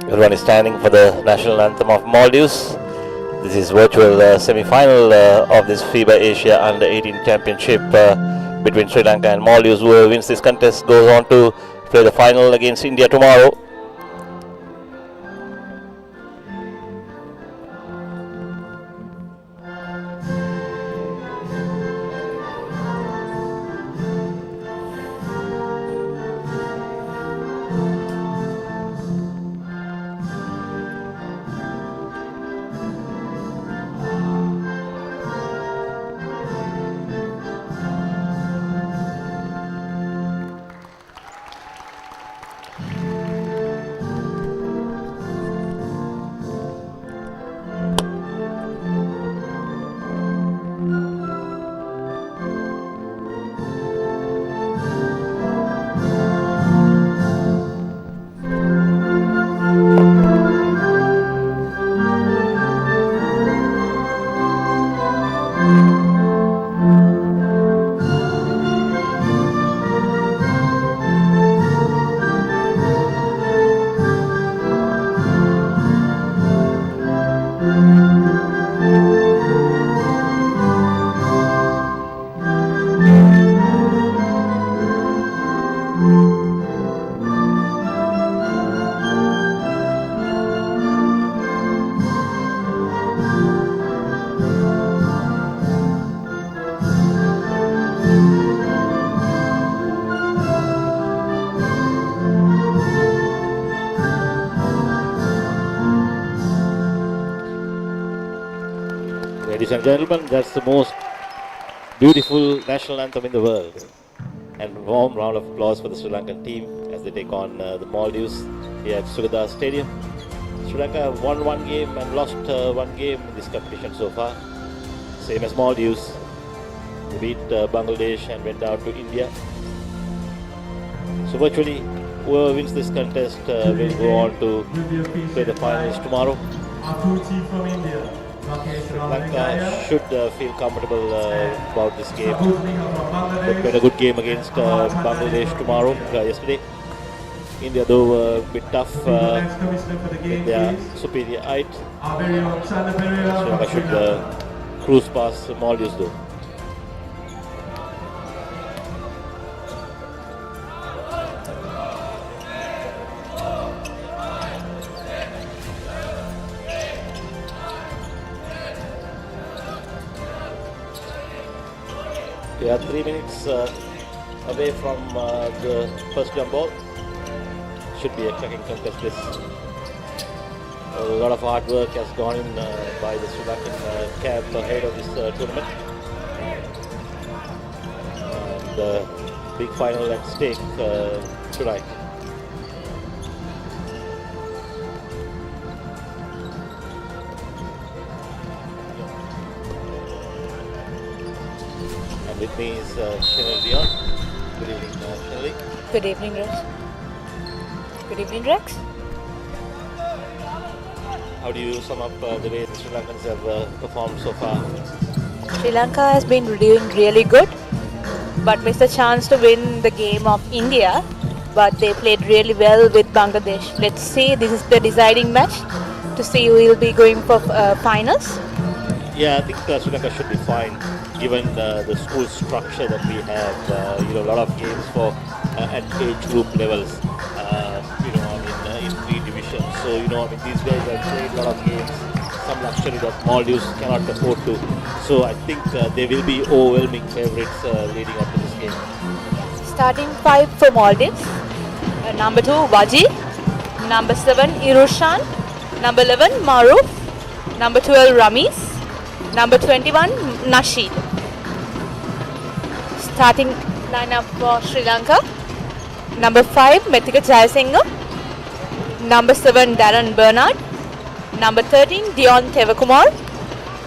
Everyone is standing for the national anthem of Maldives. This is virtual semi-final of this FIBA Asia Under-18 Championship between Sri Lanka and Maldives. Whoever wins this contest goes on to play the final against India tomorrow. Ladies and gentlemen, that's the most beautiful national anthem in the world. And a warm round of applause for the Sri Lankan team as they take on the Maldives here at Sugathdasa Stadium. Sri Lanka have won one game and lost one game in this competition so far. Same as Maldives. They beat Bangladesh and went out to India. So virtually, whoever wins this contest will go on to play the finals tomorrow. Sri Lanka should feel comfortable about this game. They played a good game against Bangladesh yesterday. India though a bit tough with their superior height. Sri Lanka should cruise past Maldives though. We are 3 minutes away from the first jump ball. Should be a cracking contest this. A lot of hard work has gone in by the Sri Lankan camp ahead of this tournament. And the big final at stake tonight. With me is Chanel Dion. Good evening, Chanel. Good evening, Rex. Good evening, Rex. How do you sum up the way the Sri Lankans have performed so far? Sri Lanka has been doing really good, but missed the chance to win the game of India. But they played really well with Bangladesh. Let's see, this is the deciding match to see who will be going for finals. Yeah, I think Sri Lanka should be fine. Given the school structure that we have, a lot of games for at age group levels, in 3 divisions. So, these guys have played a lot of games, some luxury that Maldives cannot afford to. So, I think they will be overwhelming favourites leading up to this game. Starting 5 for Maldives. Number 2, Waji. Number 7, Irushan. Number 11, Maruf. Number 12, Ramis. Number 21, Nasheed. Starting lineup for Sri Lanka. Number 5, Methika Jayasinghe. Number 7, Darren Bernard. Number 13, Dion Tevakumar.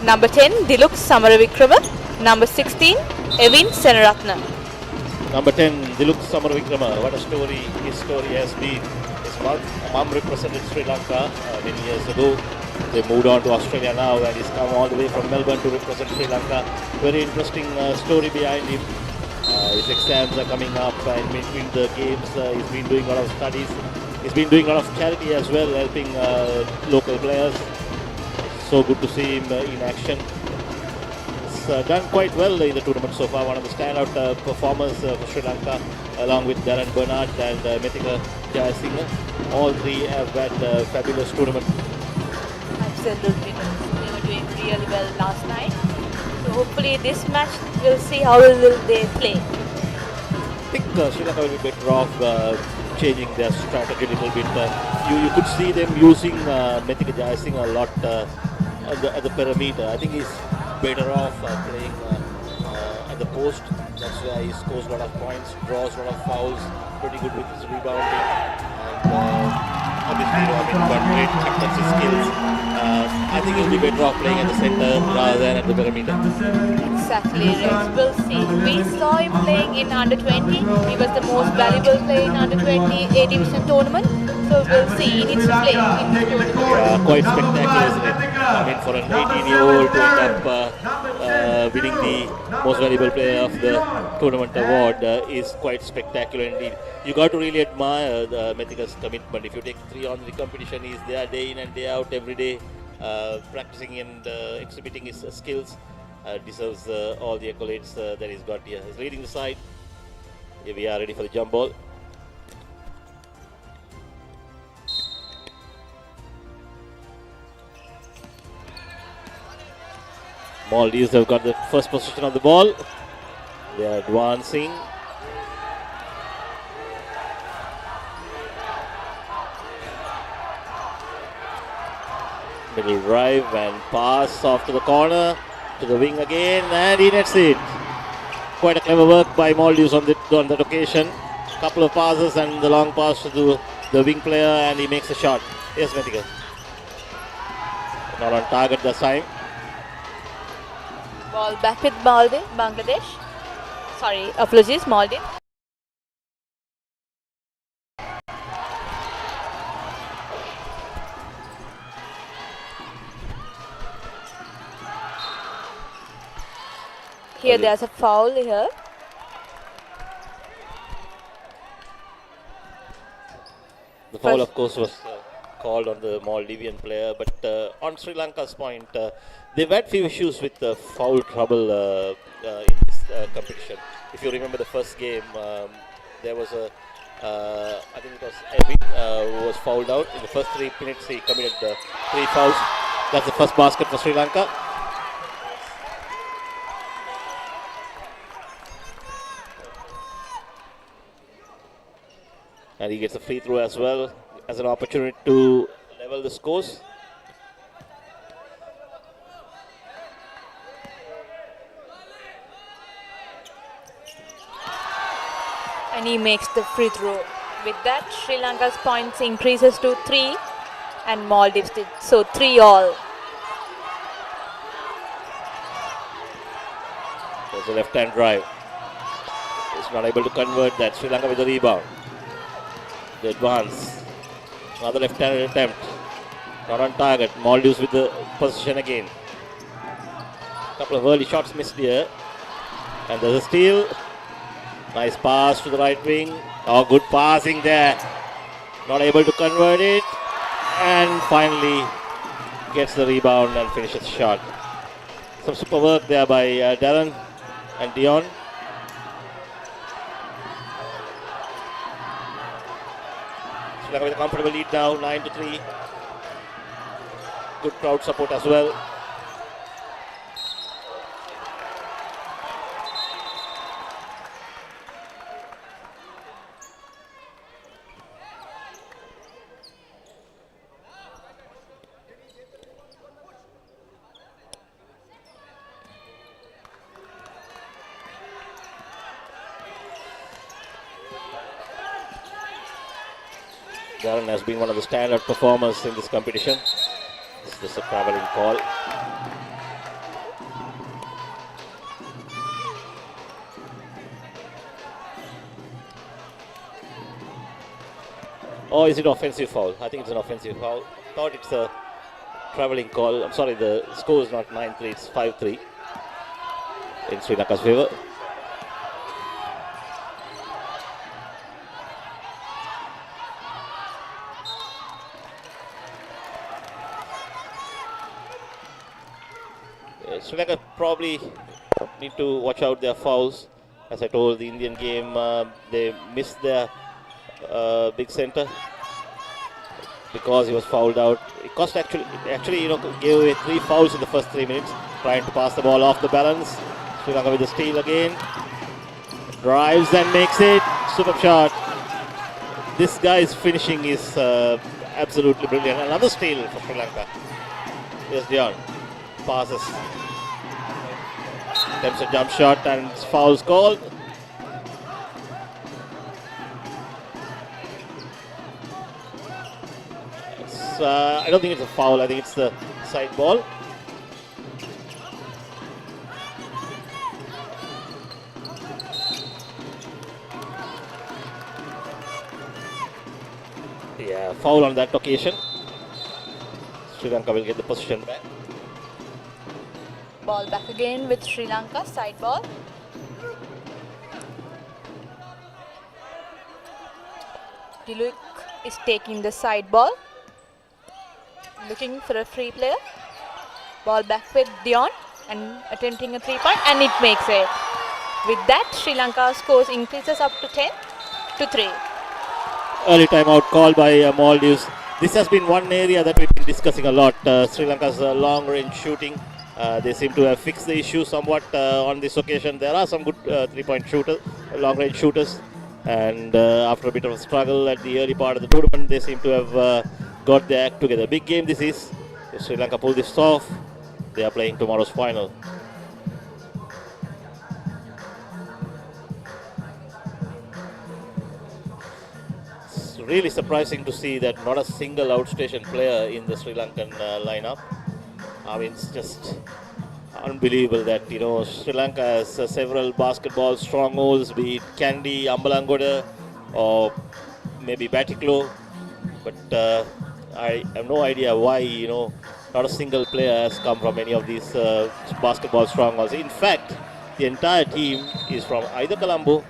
Number 10, Diluk Samaravikrama. Number 16, Evin Senaratna. Number 10, Diluk Samaravikrama. What a story his story has been. His mom represented Sri Lanka many years ago. They moved on to Australia now and he's come all the way from Melbourne to represent Sri Lanka. Very interesting story behind him. His exams are coming up and in between the games he's been doing a lot of studies He's been doing a lot of charity as well, helping local players. So good to see him in action. He's done quite well in the tournament so far. One of the standout performers for Sri Lanka, along with Darren Bernard and Mithika Jayasinghe. All three have had a fabulous tournament. Absolutely. They were doing really well last night. So hopefully this match we'll see how will they play. I think Sri Lanka will be better off changing their strategy a little bit. You could see them using Mithika Jayasinghe a lot at the perimeter. I think he's better off playing at the post. That's why he scores a lot of points, draws a lot of fouls, pretty good with his rebounding, and obviously got great captaincy skills. I think he'll be better off playing at the center rather than at the perimeter. Exactly right. We'll see. We saw him playing in under 20. He was the most valuable player in under 20 A division tournament. So we'll see. He needs to play in this tournament. Quite spectacular, isn't it? I mean, for an 18-year-old to end up winning the most valuable player of the tournament award is quite spectacular indeed. You got to really admire Mithika's commitment. If you take 3-on-3 competition, he's there day in and day out every day, practicing and exhibiting his skills. Deserves all the accolades that he's got here. He's leading the side. Here we are ready for the jump ball. Maldives have got the first position of the ball. They are advancing. Middle drive and pass off to the corner, to the wing again, and he nets it. Quite a clever work by Maldives on that occasion. Couple of passes and the long pass to the wing player, and he makes a shot. Yes, Mithika. Not on target this time. Ball back with Maldives, Bangladesh. Sorry, apologies, Maldives. Here there's a foul here. The foul, of course, was called on the Maldivian player, but on Sri Lanka's point, they've had few issues with foul trouble in this competition. If you remember the first game, there was I think it was Evin who was fouled out. In the first 3 minutes, he committed 3 fouls. That's the first basket for Sri Lanka. And he gets a free throw as well as an opportunity to level the scores. And he makes the free throw. With that, Sri Lanka's points increases to 3 and Maldives did so 3-all. There's a left-hand drive. He's not able to convert that. Sri Lanka with the rebound. The advance. Another left-handed attempt. Not on target. Maldives with the position again. Couple of early shots missed here. And there's a steal. Nice pass to the right wing. Oh, good passing there. Not able to convert it. And finally gets the rebound and finishes the shot. Some super work there by Darren and Dion. Sri Lanka with a comfortable lead now, 9-3. Good crowd support as well. Darren has been one of the standout performers in this competition. This is just a traveling call. Or is it offensive foul? I think it's an offensive foul. Thought it's a traveling call. I'm sorry, the score is not 9-3, it's 5-3 in Sri Lanka's favor. Sri Lanka probably need to watch out their fouls. As I told, the Indian game, they missed their big center because he was fouled out. It cost actually gave away 3 fouls in the first 3 minutes, trying to pass the ball off the balance. Sri Lanka with the steal again. Drives and makes it. Superb shot. This guy's finishing is absolutely brilliant. Another steal for Sri Lanka. Here's Dion. Passes. Attempts a jump shot and foul's called. I don't think it's a foul. I think it's the side ball. Yeah, foul on that occasion. Sri Lanka will get the position back. Ball back again with Sri Lanka, side ball. Dialog is taking the side ball. Looking for a free player. Ball back with Dion and attempting a 3-point, and it makes it. With that, Sri Lanka scores increases up to 10-3. Early timeout call by Maldives. This has been one area that we've been discussing a lot. Sri Lanka's long-range shooting. They seem to have fixed the issue somewhat on this occasion. There are some good 3-point shooters, long-range shooters. And after a bit of a struggle at the early part of the tournament, they seem to have got their act together. Big game this is. If Sri Lanka pull this off, they are playing tomorrow's final. It's really surprising to see that not a single outstation player in the Sri Lankan lineup. I mean, it's just unbelievable that, Sri Lanka has several basketball strongholds, be it Kandy, Ambalangoda, or maybe Batiklo. But I have no idea why, not a single player has come from any of these basketball strongholds. In fact, the entire team is from either Colombo.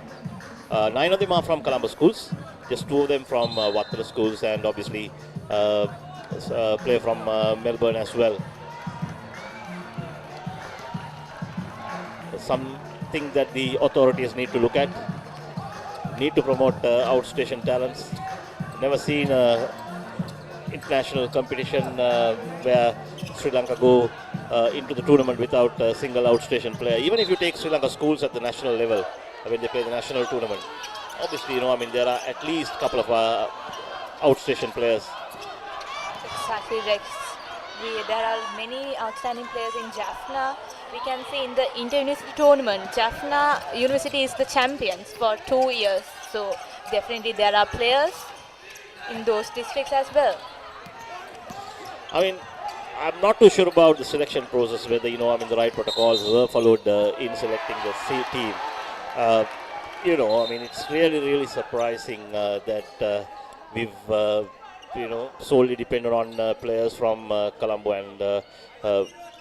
9 of them are from Colombo schools, just 2 of them from Wattala schools, and obviously play from Melbourne as well. Something that the authorities need to look at. Need to promote outstation talents. Never seen international competition where Sri Lanka go into the tournament without a single outstation player. Even if you take Sri Lanka schools at the national level, when they play the national tournament, obviously, there are at least a couple of outstation players. Exactly, Rex. There are many outstanding players in Jaffna. We can see in the inter-university tournament, Jaffna University is the champions for 2 years. So definitely there are players in those districts as well. I mean, I'm not too sure about the selection process, whether, the right protocols were followed in selecting the team. It's really, really surprising that we've, solely depended on players from Colombo and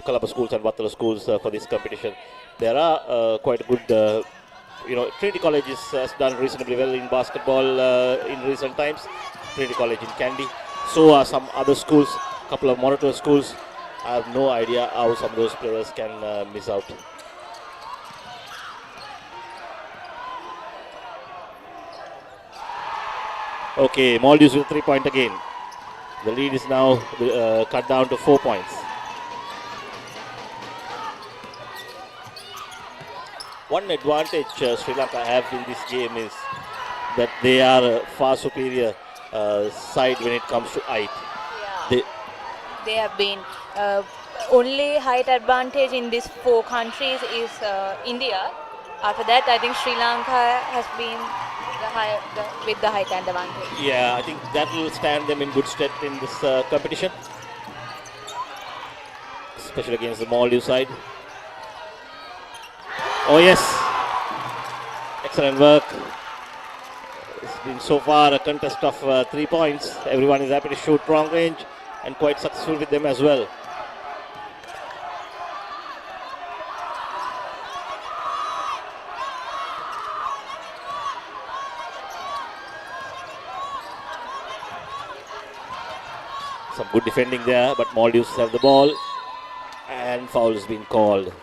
Colombo schools and Wattala schools for this competition. There are quite good, Trinity College has done reasonably well in basketball in recent times. Trinity College in Kandy. So are some other schools, couple of monitor schools. I have no idea how some of those players can miss out. Okay, Maldives with 3-point again. The lead is now cut down to 4 points. One advantage Sri Lanka have in this game is that they are a far superior side when it comes to height. Yeah. They have been only height advantage in these 4 countries is India. After that, I think Sri Lanka has been with the height advantage. Yeah, I think that will stand them in good stead in this competition, especially against the Maldives side. Oh yes, excellent work. It's been so far a contest of 3 points. Everyone is happy to shoot long range and quite successful with them as well. Some good defending there, but Maldives have the ball. And hand foul has been called.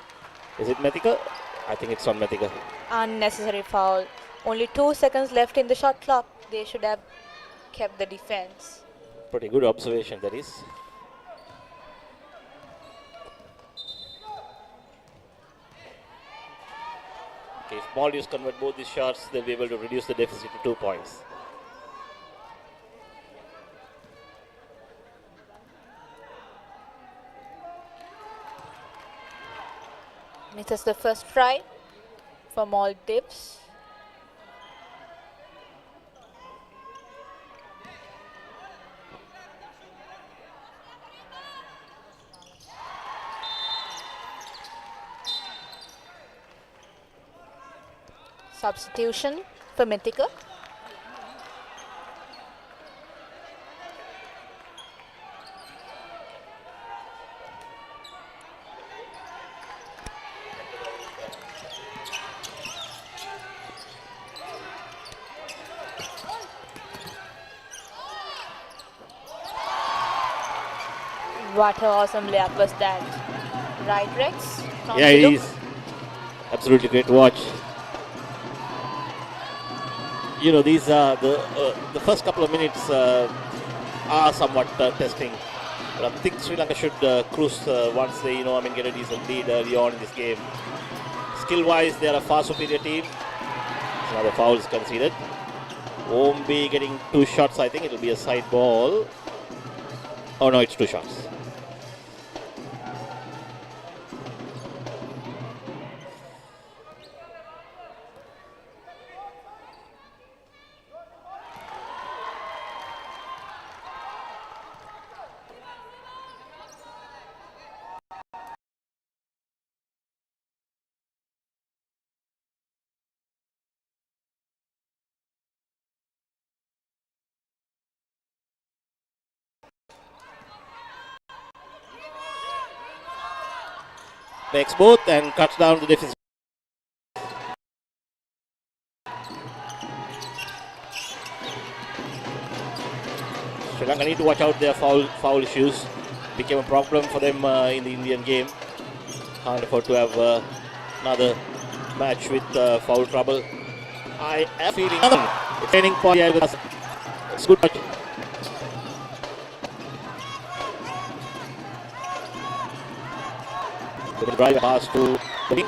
Is it Methika? I think it's on Methika. Unnecessary foul. Only 2 seconds left in the shot clock. They should have kept the defense. Pretty good observation, that is. Okay, if Maldives convert both these shots, they'll be able to reduce the deficit to 2 points. Misses the first try for Maldives. Substitution for Mithika. What an awesome layup was that. Right, Rex? From Yeah, it Dialog? is. Absolutely great to watch. You know, these are the first couple of minutes are somewhat testing. But I think Sri Lanka should cruise once they, get a decent lead early on in this game. Skill-wise, they are a far superior team. Another foul is conceded. Won't be getting 2 shots, I think. It'll be a side ball. Oh no, it's 2 shots. Makes both and cuts down the deficit. Sri Lanka need to watch out their foul issues. Became a problem for them in the Indian game. Can't afford to have another match with foul trouble. I am feeling training point. It's good. The drive pass to the wing.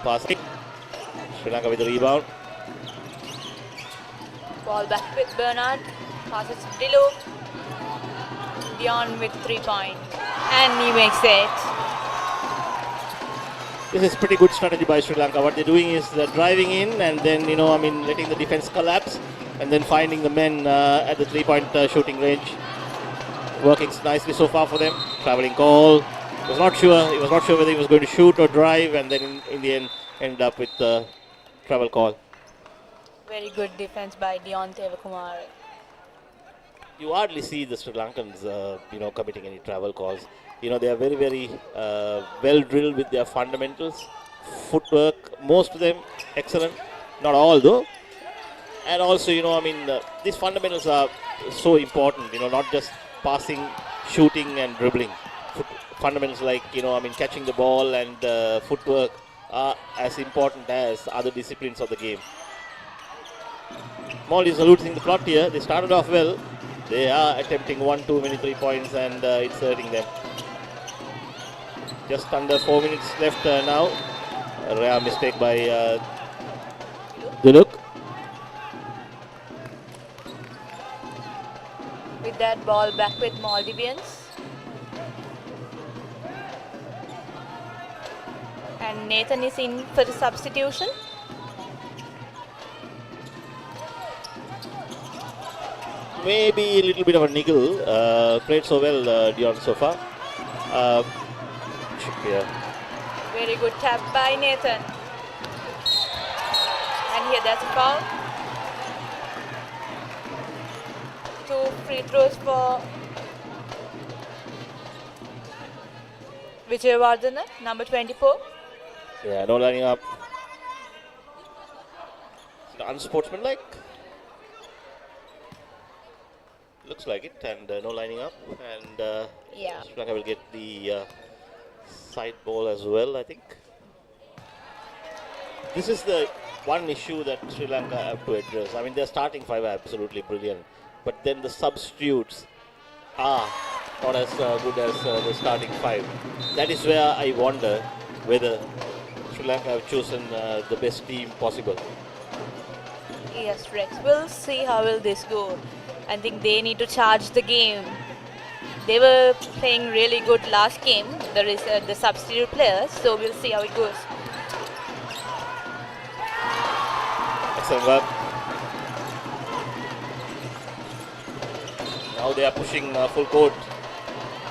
Passing. Sri Lanka with the rebound. Ball back with Bernard. Passes to Dialog. Dion with 3 points. And he makes it. This is pretty good strategy by Sri Lanka. What they're doing is they're driving in and then, letting the defense collapse and then finding the men at the 3-point shooting range. Working nicely so far for them. Traveling call. He was not sure whether he was going to shoot or drive, and then in the end ended up with the travel call. Very good defense by Dion Tevakumar. You hardly see the Sri Lankans, committing any travel calls. They are very, very well drilled with their fundamentals, footwork. Most of them excellent, not all though. And also, these fundamentals are so important. Not just passing, shooting, and dribbling. Fundamentals like catching the ball and footwork are as important as other disciplines of the game. Maldives are losing the plot here. They started off well. They are attempting one too many 3 points and it's hurting them. Just under 4 minutes left now. A rare mistake by Dialog. With that ball back with Maldivians. And Nathan is in for the substitution. Maybe a little bit of a niggle. Played so well, Dion, so far. Very good tap by Nathan. And here that's a foul. 2 free throws for Vijayawardena, number 24. Yeah, no lining up. Unsportsmanlike. Looks like it, and no lining up. And Yeah. Sri Lanka will get the Side ball as well, I think. This is the one issue that Sri Lanka have to address. I mean, their starting five are absolutely brilliant, but then the substitutes are not as good as the starting five. That is where I wonder whether Sri Lanka have chosen the best team possible. Yes, Rex. We'll see how will this go. I think they need to charge the game. They were playing really good last game, the substitute players, so we'll see how it goes. Excellent work. Now they are pushing full court.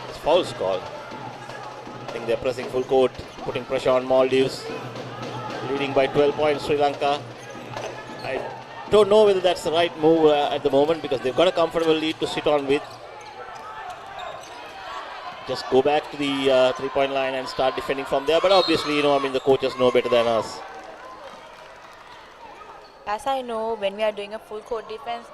It's foul's call. I think they're pressing full court, putting pressure on Maldives. Leading by 12 points, Sri Lanka. I don't know whether that's the right move at the moment because they've got a comfortable lead to sit on with. Just go back to the three-point line and start defending from there. But obviously, the coaches know better than us. As I know, when we are doing a full court defense,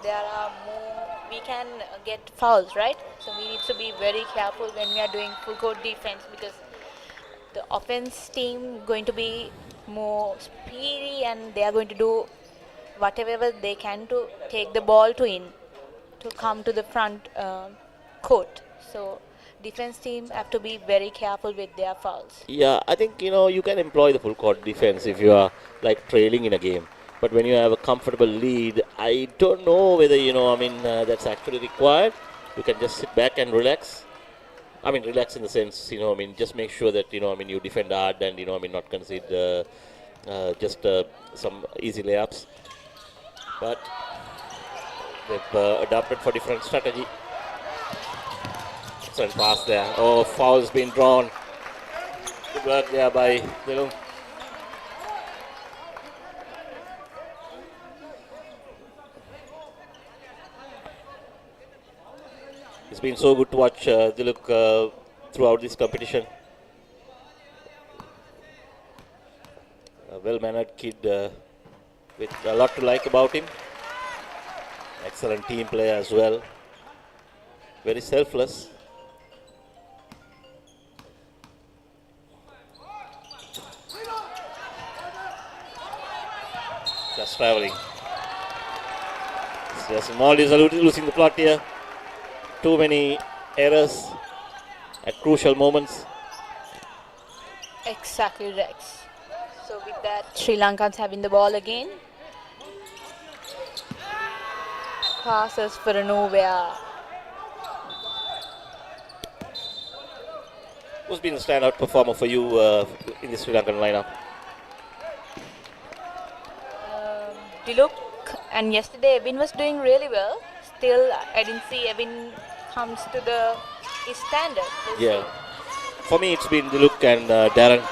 we can get fouls, right? So we need to be very careful when we are doing full court defense because the offense team going to be more speedy and they are going to do whatever they can to take the ball to come to the front court. So defense team have to be very careful with their fouls. Yeah, I think, you can employ the full court defense if you are like trailing in a game. But when you have a comfortable lead, I don't know whether, that's actually required. You can just sit back and relax. I mean, relax in the sense, just make sure that, you defend hard and, not concede just some easy layups. But they've adapted for different strategy. Excellent pass there. Oh, foul's been drawn. Good work there by Dialog. It's been so good to watch Dialog throughout this competition. A well-mannered kid with a lot to like about him. Excellent team player as well. Very selfless. Just traveling. Yes, Maldives are losing the plot here. Too many errors at crucial moments. Exactly, Rex. So with that, Sri Lankans having the ball again. Passes for nowhere. Who's been the standout performer for you in the Sri Lankan lineup? Dialog, and yesterday Evin was doing really well. Still, I didn't see Evin comes to his standard. Yeah. For me, it's been Dialog and Darren.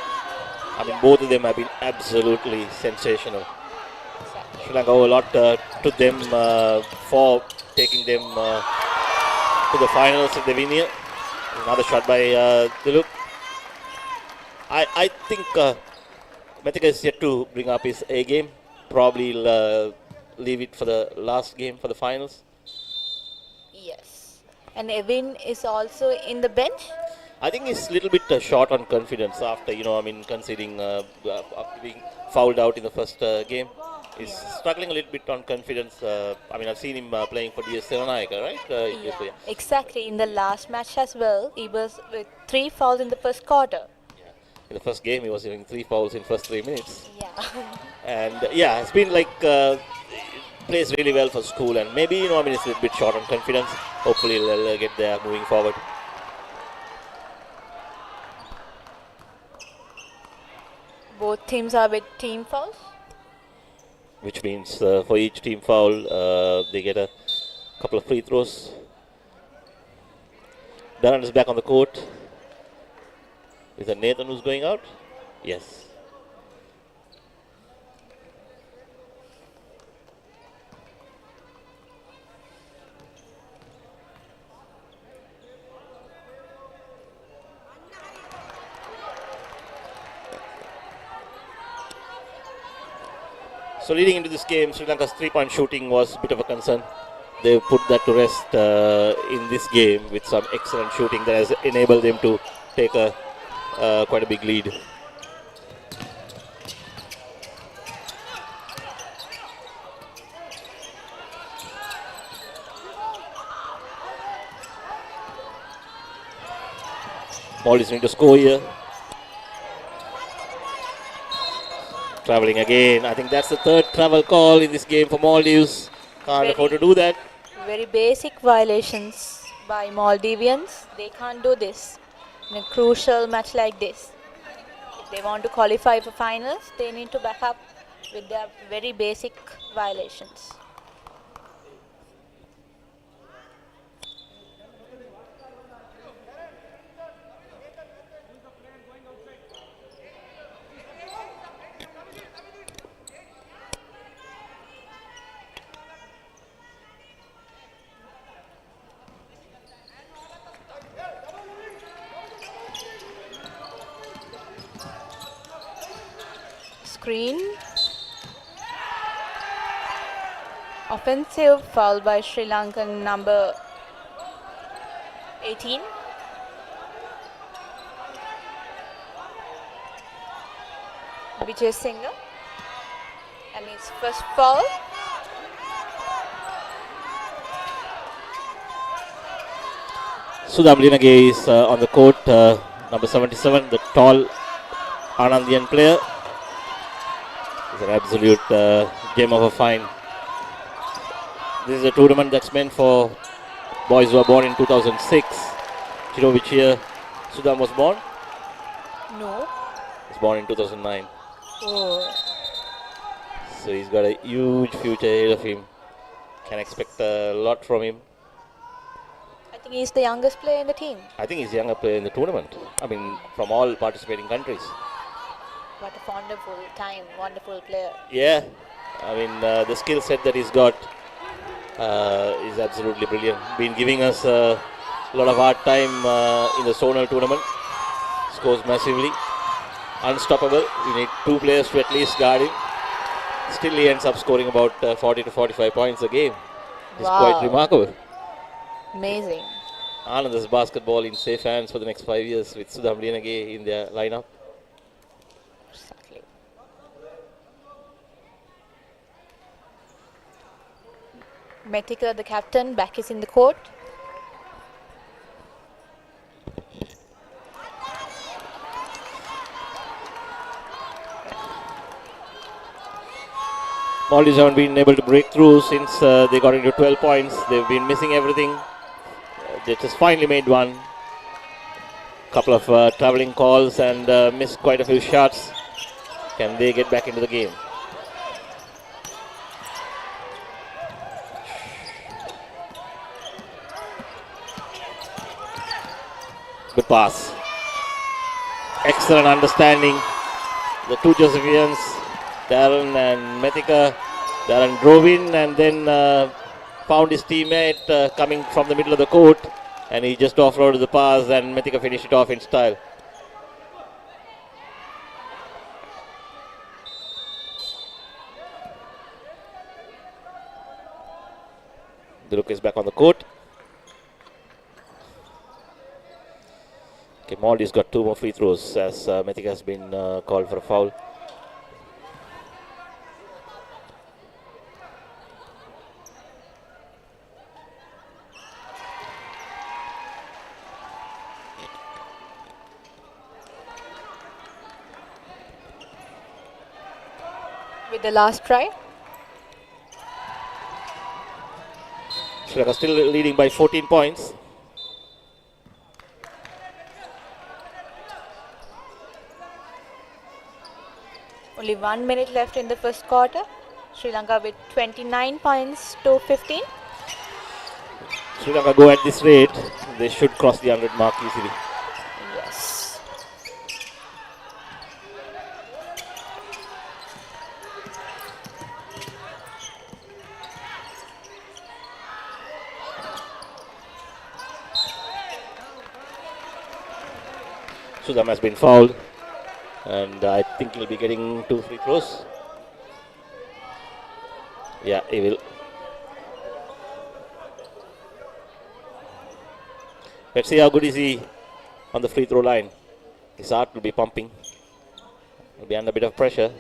I mean, both of them have been absolutely sensational. Exactly. Sri Lanka owe a lot to them for taking them to the finals if they win here. Another shot by Dialog. I think Methika is yet to bring up his A game. Probably leave it for the last game for the finals. Yes. And Evin is also in the bench. I think he's a little bit short on confidence after, conceding, after being fouled out in the first game. He's struggling a little bit on confidence. I've seen him playing for DS Seranayaka, right? Yeah, exactly. In the last match as well, he was with 3 fouls in the first quarter. Yeah. In the first game, he was having 3 fouls in first 3 minutes. Yeah. And it's been like plays really well for school, and maybe he's a little bit short on confidence. Hopefully, he'll get there moving forward. Both teams are with team fouls. Which means for each team foul, they get a couple of free throws. Darren is back on the court. Is it Nathan who's going out? Yes. So leading into this game, Sri Lanka's 3-point shooting was a bit of a concern. They put that to rest in this game with some excellent shooting that has enabled them to take a quite a big lead. Maldives need to score here. Traveling again. I think that's the third travel call in this game for Maldives. Can't afford to do that. Very basic violations by Maldivians. They can't do this in a crucial match like this. If they want to qualify for finals, they need to back up with their very basic violations. Screen. Offensive foul by Sri Lankan number 18. Vijay Singh. And his first foul. Sugathdasa is on the court, number 77, the tall Anandian player. It's an absolute gem of a find. This is a tournament that's meant for boys who are born in 2006. Do you know which year Sudam was born? No. He was born in 2009. Oh. So he's got a huge future ahead of him. Can expect a lot from him. I think he's the youngest player in the team. I think he's the younger player in the tournament. I mean, from all participating countries. What a wonderful time, wonderful player. Yeah, I mean, the skill set that he's got is absolutely brilliant. Been giving us a lot of hard time in the zonal tournament. Scores massively. Unstoppable. You need two players to at least guard him. Still he ends up scoring about 40 to 45 points a game. It's quite remarkable. Amazing. Anand's basketball in safe hands for the next 5 years with Sugathdasa in their lineup. Exactly. Metika, the captain, back is in the court. Maldives haven't been able to break through since they got into 12 points. They've been missing everything. They just finally made one. Couple of traveling calls and missed quite a few shots. Can they get back into the game? Good pass. Excellent understanding. The two Josephians, Darren and Metika. Darren drove in and then found his teammate coming from the middle of the court, and he just offloaded the pass and Metika finished it off in style. Diluk is back on the court. Okay, Maldives got two more free throws as Metika has been called for a foul. With the last try. Sri Lanka still leading by 14 points. Only 1 minute left in the first quarter. Sri Lanka with 29 points to 15. Sri Lanka go at this rate, they should cross the 100 mark easily. Yes. Sudam has been fouled, and I think he'll be getting 2 free throws. Yeah, he will. Let's see how good is he on the free throw line. His heart will be pumping. He'll be under a bit of pressure.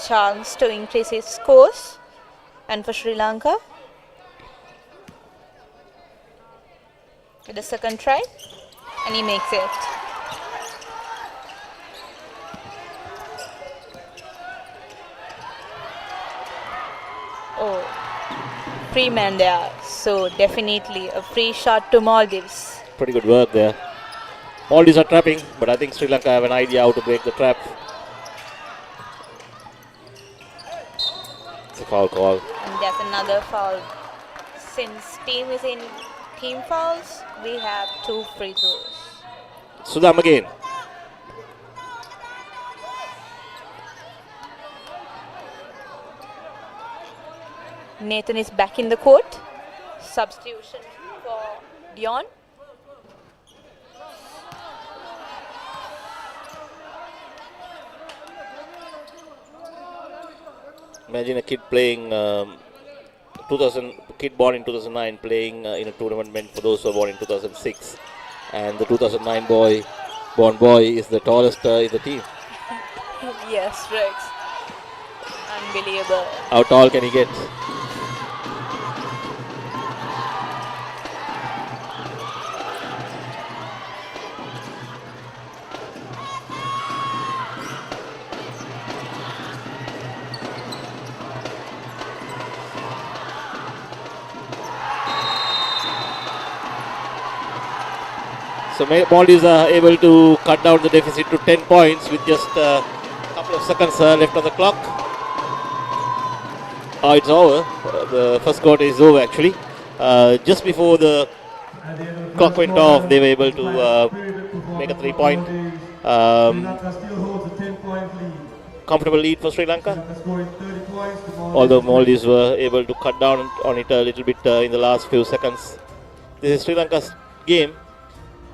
Chance to increase his scores. And for Sri Lanka, with the second try, and he makes it. Oh, free man there. So definitely a free shot to Maldives. Pretty good work there. Maldives are trapping, but I think Sri Lanka have an idea how to break the trap. It's a foul call. And there's another foul. Since team is in team fouls, we have 2 free throws. Sudham again. Nathan is back in the court. Substitution for Dion. Imagine a kid playing 2000 kid born in 2009 playing in a tournament meant for those who are born in 2006, and the 2009 born boy is the tallest in the team. Yes, Rex. Unbelievable. How tall can he get? So Maldives are able to cut down the deficit to 10 points with just a couple of seconds left on the clock. It's over. The first quarter is over actually. Just before the clock went off, they were able to make a 3-point comfortable lead for Sri Lanka. Although Maldives were able to cut down on it a little bit in the last few seconds. This is Sri Lanka's game.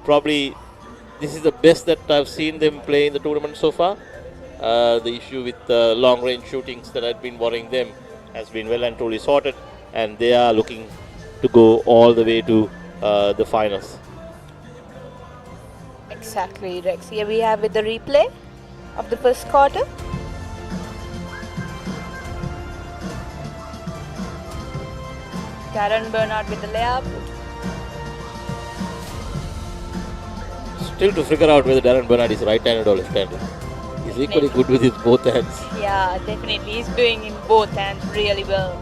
Probably this is the best that I've seen them play in the tournament so far. The issue with long range shootings that had been worrying them has been well and truly sorted, and they are looking to go all the way to the finals. Exactly, Rex. Here we have with the replay of the first quarter. Darren Bernard with the layup. Still to figure out whether Darren Bernard is right-handed or left-handed. He's equally good with his both hands. Yeah, definitely. He's doing in both hands really well.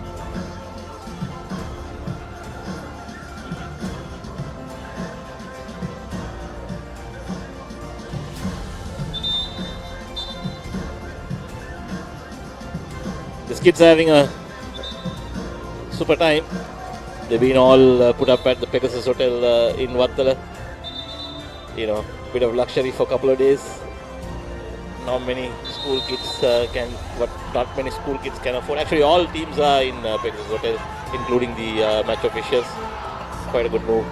This kid's having a super time. They've been all put up at the Pegasus Hotel in Vattala. You know, bit of luxury for a couple of days. Not many school kids not many school kids can afford. Actually, all teams are in Pegasus Hotel, including the match officials. Quite a good move.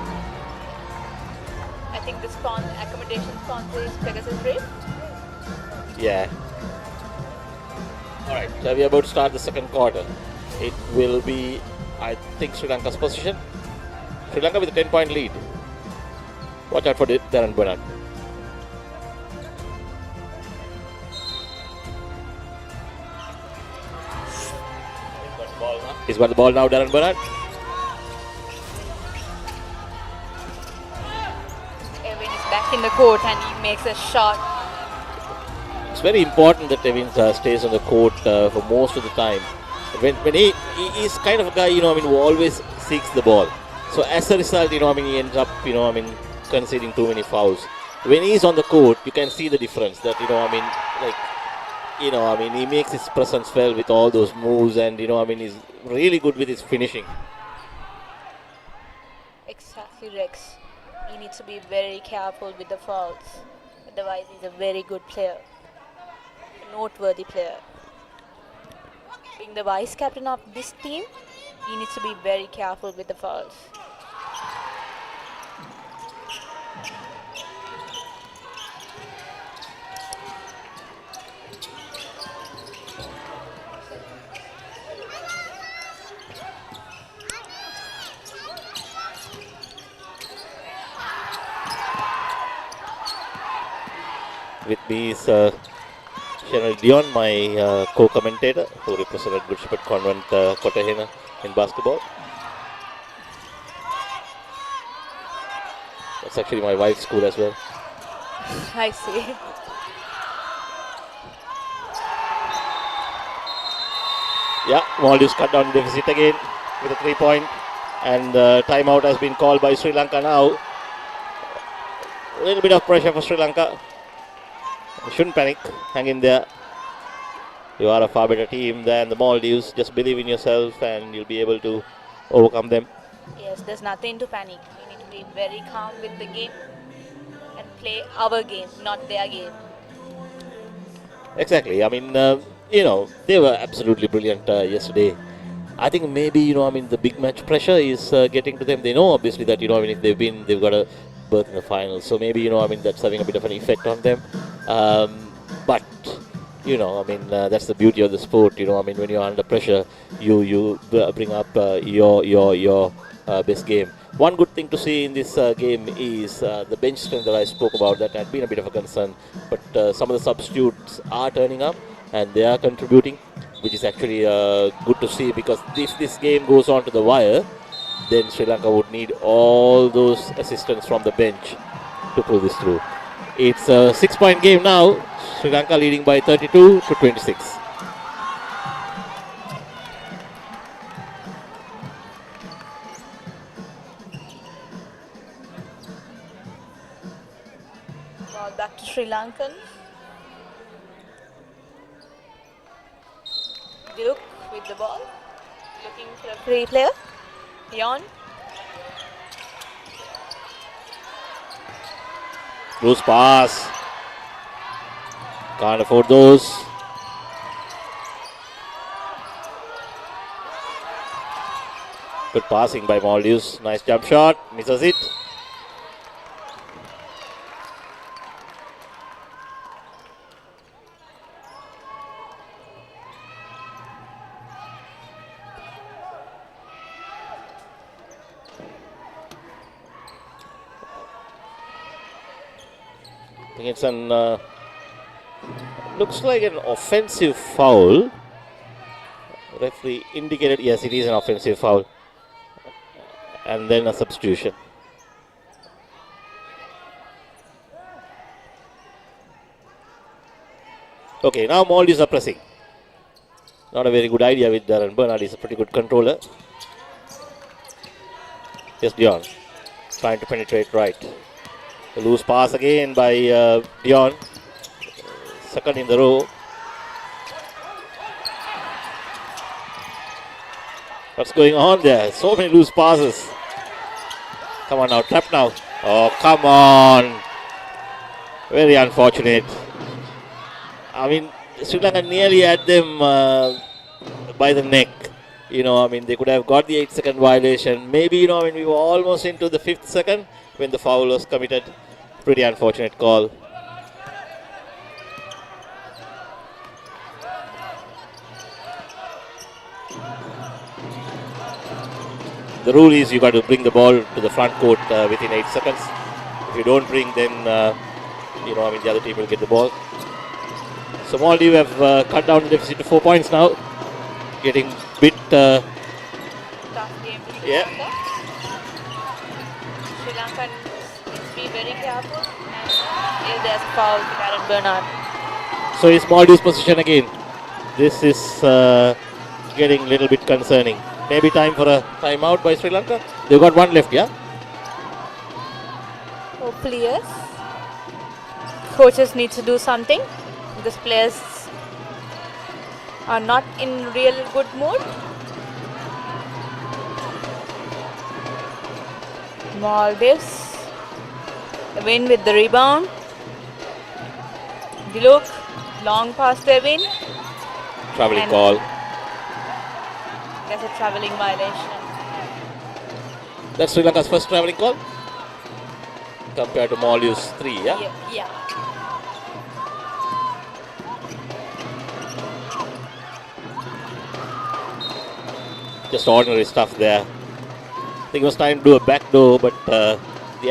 I think the accommodation sponsor is Pegasus Reef. Yeah. Alright, so we are about to start the second quarter. It will be, I think, Sri Lanka's position. Sri Lanka with a 10-point lead. Watch out for Darren Bernard. He's got the ball now, Darren Bernard. Evin is back in the court and he makes a shot. It's very important that Evin stays on the court for most of the time. When he is kind of a guy, who always seeks the ball. So as a result, he ends up, conceding too many fouls. When he's on the court, you can see the difference. That he makes his presence felt with all those moves, and he's really good with his finishing. Exactly, Rex. He needs to be very careful with the fouls. Otherwise, he's a very good player, a noteworthy player. Being the vice captain of this team, he needs to be very careful with the fouls. With me is Channel Dion, my co-commentator, who represented Good Shepherd Convent Kotahena in basketball. That's actually my wife's school as well. I see. Yeah, Maldives cut down the deficit again with a 3-point. And timeout has been called by Sri Lanka now. A little bit of pressure for Sri Lanka. You shouldn't panic. Hang in there. You are a far better team than the Maldives. Just believe in yourself and you'll be able to overcome them. Yes, there's nothing to panic. We need to be very calm with the game and play our game, not their game. Exactly. I mean, they were absolutely brilliant yesterday. I think maybe, the big match pressure is getting to them. They know, obviously, that, if they've got a berth in the finals. So maybe, that's having a bit of an effect on them. But, that's the beauty of the sport. When you're under pressure, you bring up your best game. One good thing to see in this game is the bench strength that I spoke about. That had been a bit of a concern. But some of the substitutes are turning up and they are contributing, which is actually good to see, because if this game goes on to the wire, then Sri Lanka would need all those assistants from the bench to pull this through. It's a 6-point game now. Sri Lanka leading by 32-26. Ball back to Sri Lankan. Dialog with the ball. Looking for a free player. Yon. Loose pass. Can't afford those. Good passing by Maldives. Nice jump shot. Misses it. I think it's an looks like an offensive foul. Referee indicated yes, it is an offensive foul, and then a substitution. Okay, now Maldives are pressing. Not a very good idea with Darren Bernard. He's a pretty good controller. Yes, Dion trying to penetrate right. A loose pass again by Dion. Second in the row. What's going on there? So many loose passes. Come on now, trap now. Oh, come on. Very unfortunate. I mean, Sri Lanka nearly had them by the neck. They could have got the 8-second violation. Maybe, we were almost into the 5th second when the foul was committed. Pretty unfortunate call. The rule is you got to bring the ball to the front court within 8 seconds. If you don't bring, then the other team will get the ball. So Maldives have cut down the deficit to 4 points now. Getting a bit tough game to Sri yeah. Lanka. Sri Lanka needs to be very careful, and there's a foul to Darren Bernard. So it's Maldives' position again. This is getting a little bit concerning. Maybe time for a timeout by Sri Lanka. They've got one left, yeah? Hopefully, yes. Coaches need to do something because players are not in real good mood. Maldives win with the rebound. Dialog, long pass to Win. Traveling And call. There's a travelling violation. That's Sri Lanka's first traveling call compared to Maldives 3, yeah? Yeah. Just ordinary stuff there. I think it was trying to do a backdoor, but the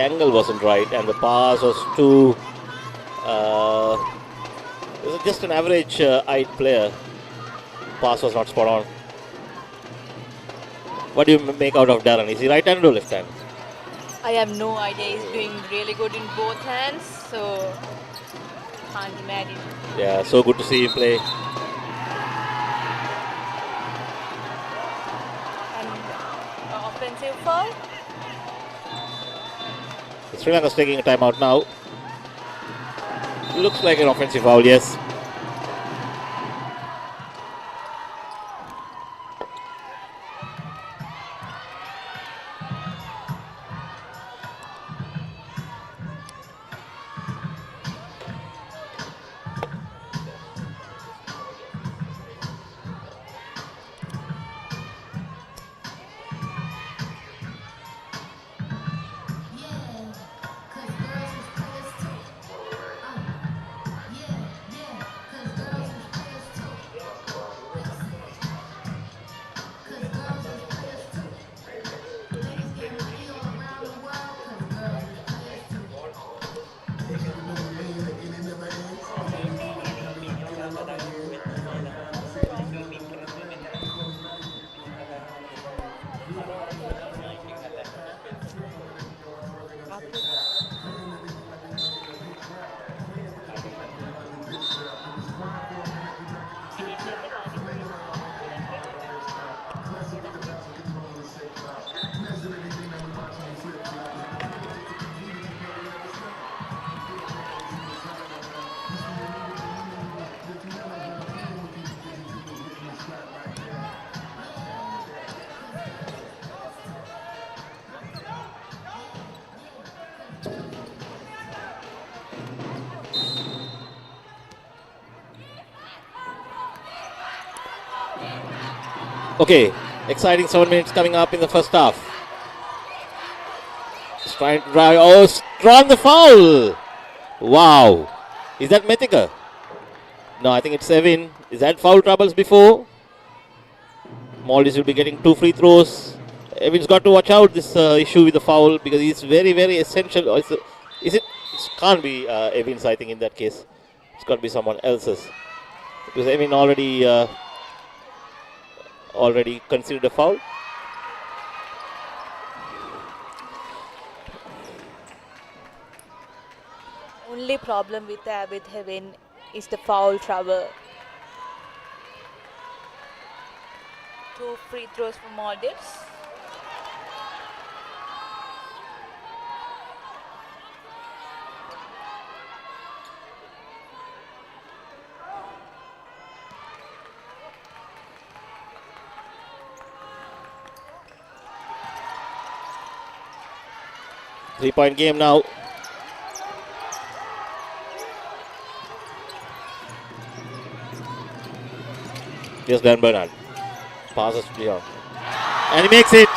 angle wasn't right and the pass was too just an average height player. Pass was not spot on. What do you make out of Darren? Is he right-handed or left-handed? I have no idea. He's doing really good in both hands, so can't imagine. Yeah, so good to see him play. And offensive foul. Sri Lanka's taking a timeout now. Looks like an offensive foul, yes. Okay, exciting 7 minutes coming up in the first half. Just trying to drive. Oh, drawn the foul. Wow. Is that Methika? No, I think it's Evin. Is that foul troubles before? Maldives will be getting 2 free throws. Evin's got to watch out this issue with the foul because he's very, very essential. Is it? It can't be Evin's, I think, in that case. It's got to be someone else's. Because Evin already considered a foul. Only problem with Heaven is the foul trouble. 2 free throws for Maldives. Three-point game now. Here's Dan Bernard. Passes to Leon. And he makes it.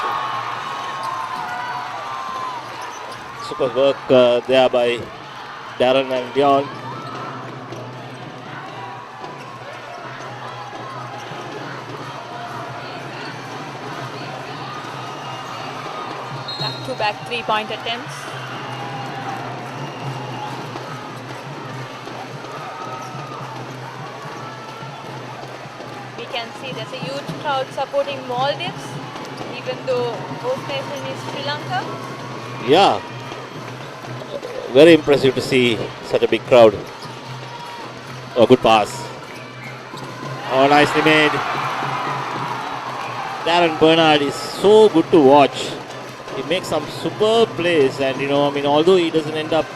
Super work there by Darren and Leon. Back-to-back 3-point attempts. We can see there's a huge crowd supporting Maldives, even though host nation is Sri Lanka. Yeah. Very impressive to see such a big crowd. Oh, good pass. Oh, nicely made. Darren Bernard is so good to watch. He makes some superb plays, and although he doesn't end up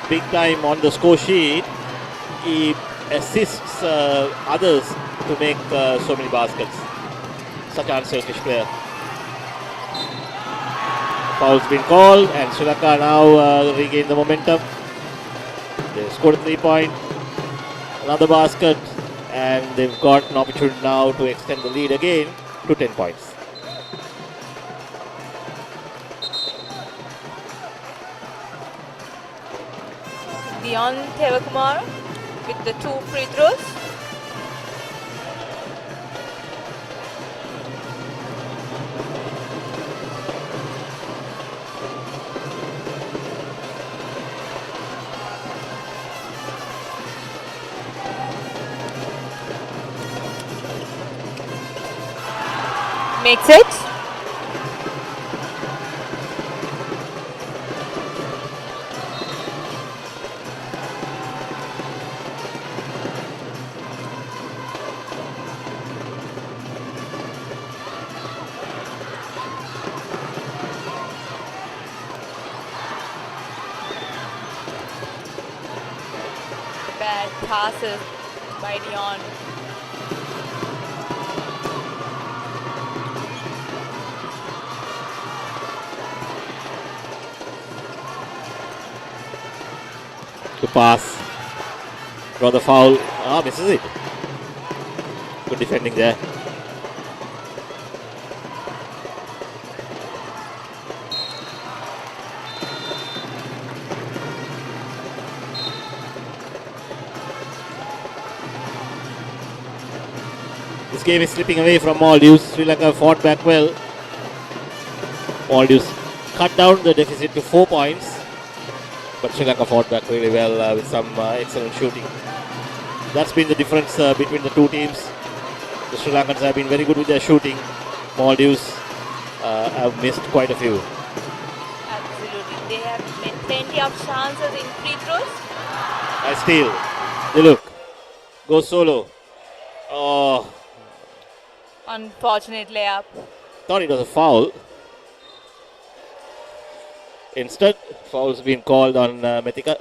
big time on the score sheet, he assists others to make so many baskets. Such an unselfish player. Foul's been called, and Sri Lanka now regain the momentum. They scored a 3-point, another basket, and they've got an opportunity now to extend the lead again to 10 points. Dion Tevakumar with the 2 free throws. makes it. Bad passes by Dion. To pass. Draw the foul. Misses it. Good defending there. This game is slipping away from Maldives. Sri Lanka fought back well. Maldives cut down the deficit to 4 points. But Sri Lanka fought back really well with some excellent shooting. That's been the difference between the two teams. The Sri Lankans have been very good with their shooting. Maldives have missed quite a few. Absolutely. They have made plenty of chances in free throws. I steal. They look. Go solo. Oh, Unfortunate layup. thought it was a foul. Instead, foul's been called on Methika.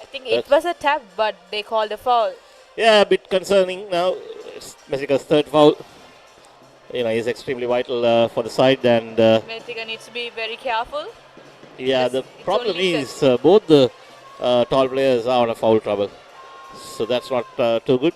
I think it was a tap, but they called a foul. Yeah, a bit concerning now. It's Methika's third foul. You know, he's extremely vital for the side, and Methika needs to be very careful. yeah, the It's problem only is both the tall players are on a foul trouble, so that's not too good.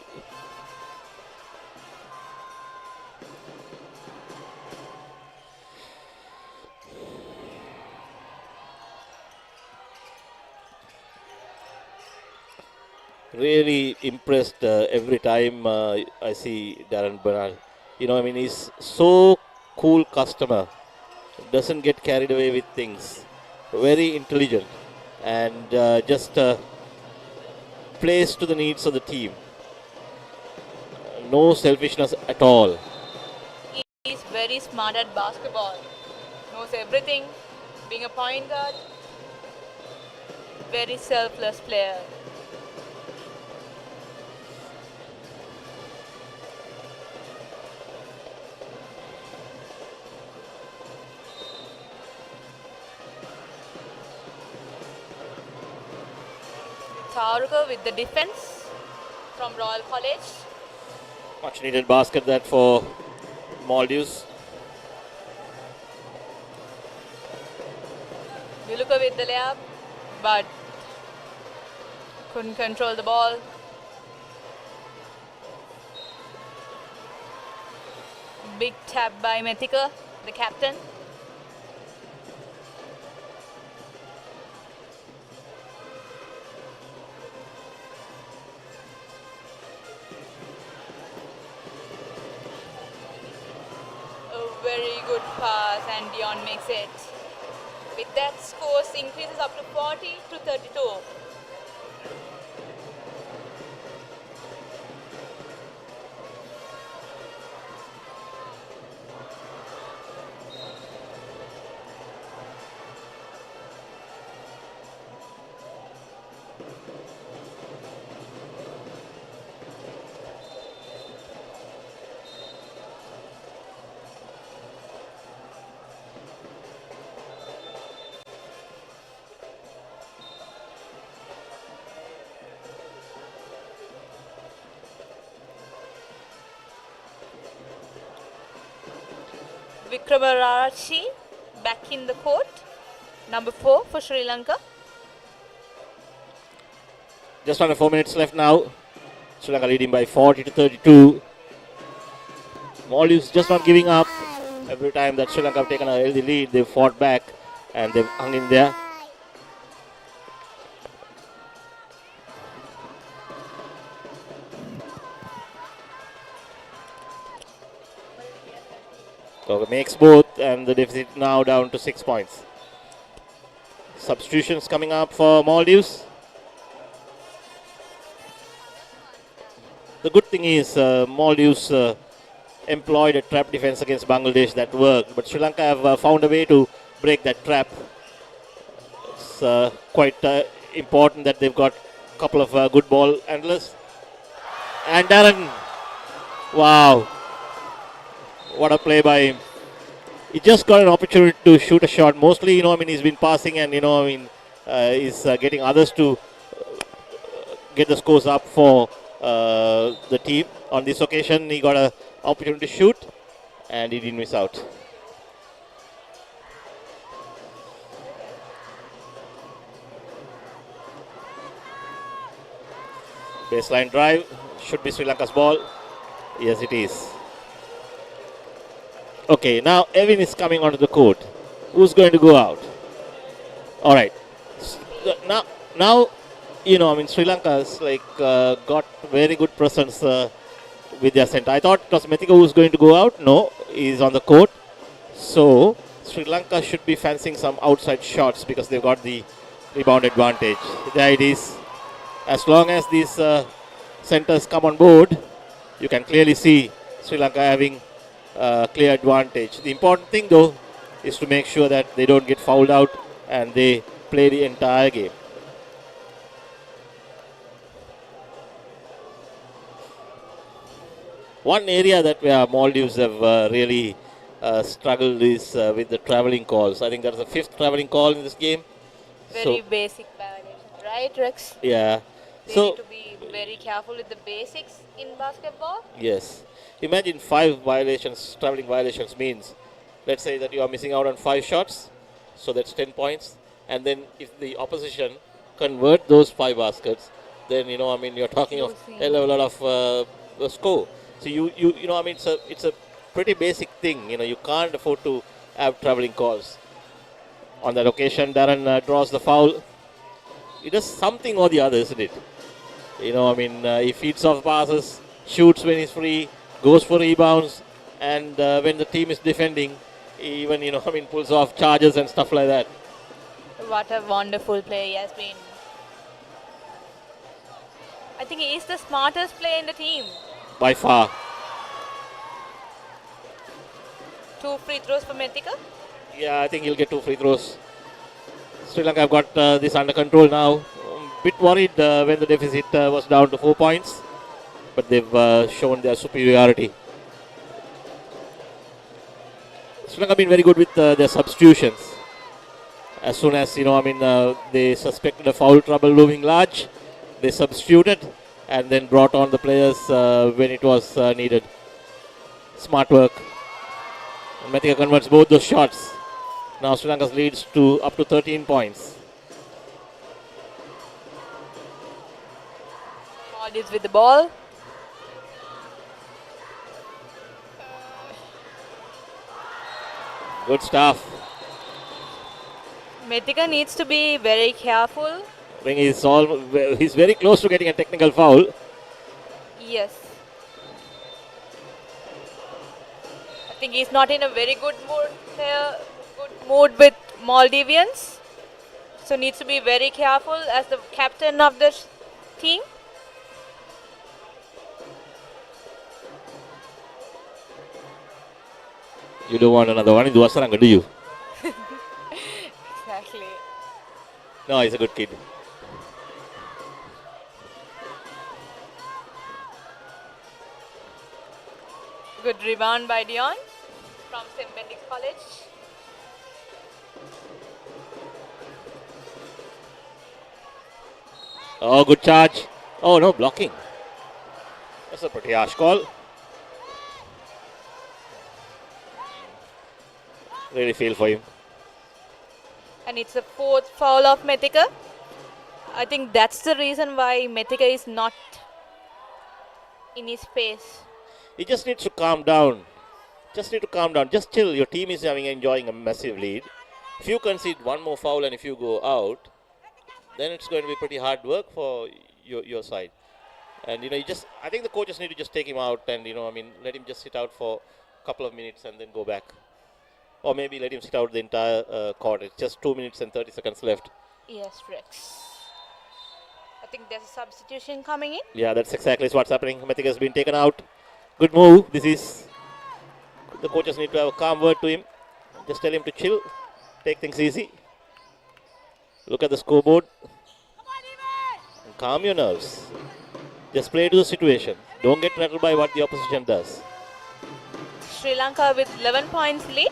Really impressed every time I see Darren Bernal. You know, I mean, he's so cool customer. Doesn't get carried away with things. Very intelligent and just plays to the needs of the team. No selfishness at all. He's very smart at basketball. Knows everything. Being a point guard, very selfless player. Taruka with the defense from Royal College. Much needed basket that for Maldives. Diluka with the layup, but couldn't control the ball. Big tap by Methika, the captain. A very good pass and Dion makes it. With that, scores increases up to 40 to 32. Vikramarachi back in the court. Number 4 for Sri Lanka. Just under 4 minutes left now. Sri Lanka leading by 40 to 32. Maldives just not giving up. Every time that Sri Lanka have taken a healthy lead, they've fought back and they've hung in there. So makes both. and the deficit now down to 6 points. Substitutions coming up for Maldives. The good thing is Maldives employed a trap defense against Bangladesh that worked, but Sri Lanka have found a way to break that trap. It's quite important that they've got a couple of good ball handlers. And Darren, wow, what a play by him. He just got an opportunity to shoot a shot. Mostly, he's been passing and, he's getting others to get the scores up for the team. On this occasion, he got an opportunity to shoot and he didn't miss out. Baseline drive, should be Sri Lanka's ball. Yes, it is. Okay, now Evin is coming onto the court. Who's going to go out? All right. Now, Sri Lanka's got very good presence with their center. I thought it was Methika who's going to go out. No, he's on the court. So Sri Lanka should be fancying some outside shots because they've got the rebound advantage. There it is. As long as these centers come on board, you can clearly see Sri Lanka having clear advantage. The important thing though is to make sure that they don't get fouled out and they play the entire game. One area that where Maldives have really struggled is with the travelling calls. I think that's the 5th travelling call in this game. Very basic violation, right, Rex? Yeah. They need to be very careful with the basics in basketball. Yes. Imagine 5 violations, travelling violations means, let's say that you are missing out on 5 shots, so that's 10 points. And then if the opposition convert those 5 baskets, then you're talking of a lot of score. So it's a pretty basic thing. You can't afford to have travelling calls. On that occasion, Darren draws the foul. He does something or the other, isn't it? He feeds off passes, shoots when he's free, goes for rebounds, and when the team is defending, he even pulls off charges and stuff like that. What a wonderful play he has been. I think he is the smartest player in the team. By far. 2 free throws for Methika. Yeah, I think he'll get 2 free throws. Sri Lanka have got this under control now. Bit worried when the deficit was down to 4 points, but they've shown their superiority. Sri Lanka have been very good with their substitutions. As soon as they suspected a foul trouble looming large, they substituted and then brought on the players when it was needed. Smart work. And Methika converts both those shots. Now Sri Lanka leads to up to 13 points. Maldives with the ball. Good stuff. Methika needs to be very careful. I think he's very close to getting a technical foul. Yes. I think he's not in a very good mood with Maldivians. So needs to be very careful as the captain of the team. You don't want another one in Dwasaranga, do you? Exactly. No, he's a good kid. Good rebound by Dion from St. Benedict's College. Oh, good charge. Oh, no, blocking. That's a pretty harsh call. Really feel for him. And it's the 4th foul of Methika. I think that's the reason why Methika is not in his pace. He just needs to calm down. Just chill. Your team is enjoying a massive lead. If you concede one more foul and if you go out, then it's going to be pretty hard work for your side. And I think the coaches need to just take him out and let him just sit out for a couple of minutes and then go back. Or maybe let him sit out the entire quarter. It's just 2 minutes and 30 seconds left. Yes, Rex. I think there's a substitution coming in. Yeah, that's exactly what's happening. Mathika has been taken out. Good move. The coaches need to have a calm word to him. Just tell him to chill. Take things easy. Look at the scoreboard. And calm your nerves. Just play to the situation. Don't get rattled by what the opposition does. Sri Lanka with 11 points lead.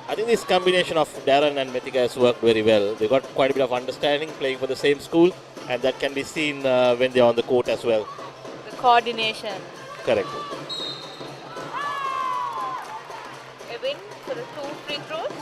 I think this combination of Darren and Mathika has worked very well. They got quite a bit of understanding playing for the same school, and that can be seen when they're on the court as well. The coordination. Correct. A win for the 2 free throws.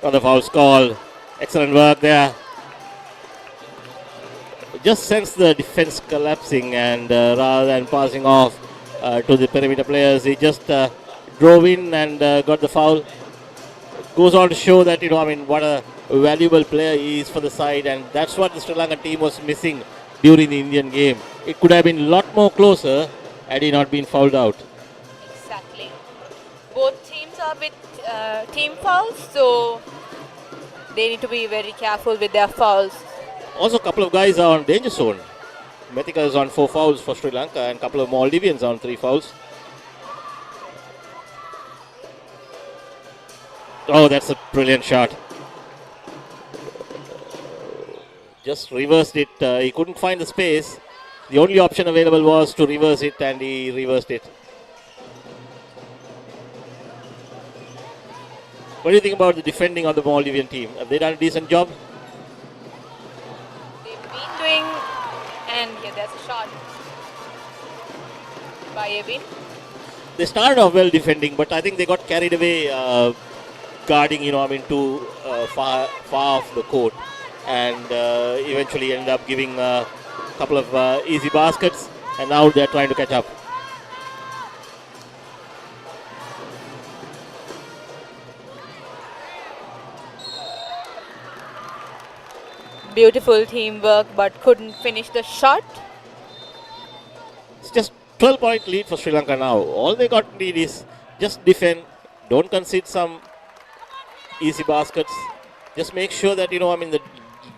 On the foul call. Excellent work there. Just sense the defense collapsing, and rather than passing off to the perimeter players, he just drove in and got the foul. Goes on to show that, what a valuable player he is for the side, and that's what the Sri Lankan team was missing during the Indian game. It could have been a lot more closer had he not been fouled out. Exactly. Both teams are with team fouls, so they need to be very careful with their fouls. Also, a couple of guys are on danger zone. Mathika is on 4 fouls for Sri Lanka, and a couple of Maldivians on 3 fouls. Oh, that's a brilliant shot. Just reversed it. He couldn't find the space. The only option available was to reverse it, and he reversed it. What do you think about the defending of the Maldivian team? Have they done a decent job? They've been doing, and yeah, there's a shot by Evin. They started off well defending, but I think they got carried away guarding, too far off the court, and eventually ended up giving a couple of easy baskets, and now they're trying to catch up. Beautiful teamwork, but couldn't finish the shot. It's just 12-point lead for Sri Lanka now. All they got to need is just defend, don't concede some easy baskets. Just make sure that, the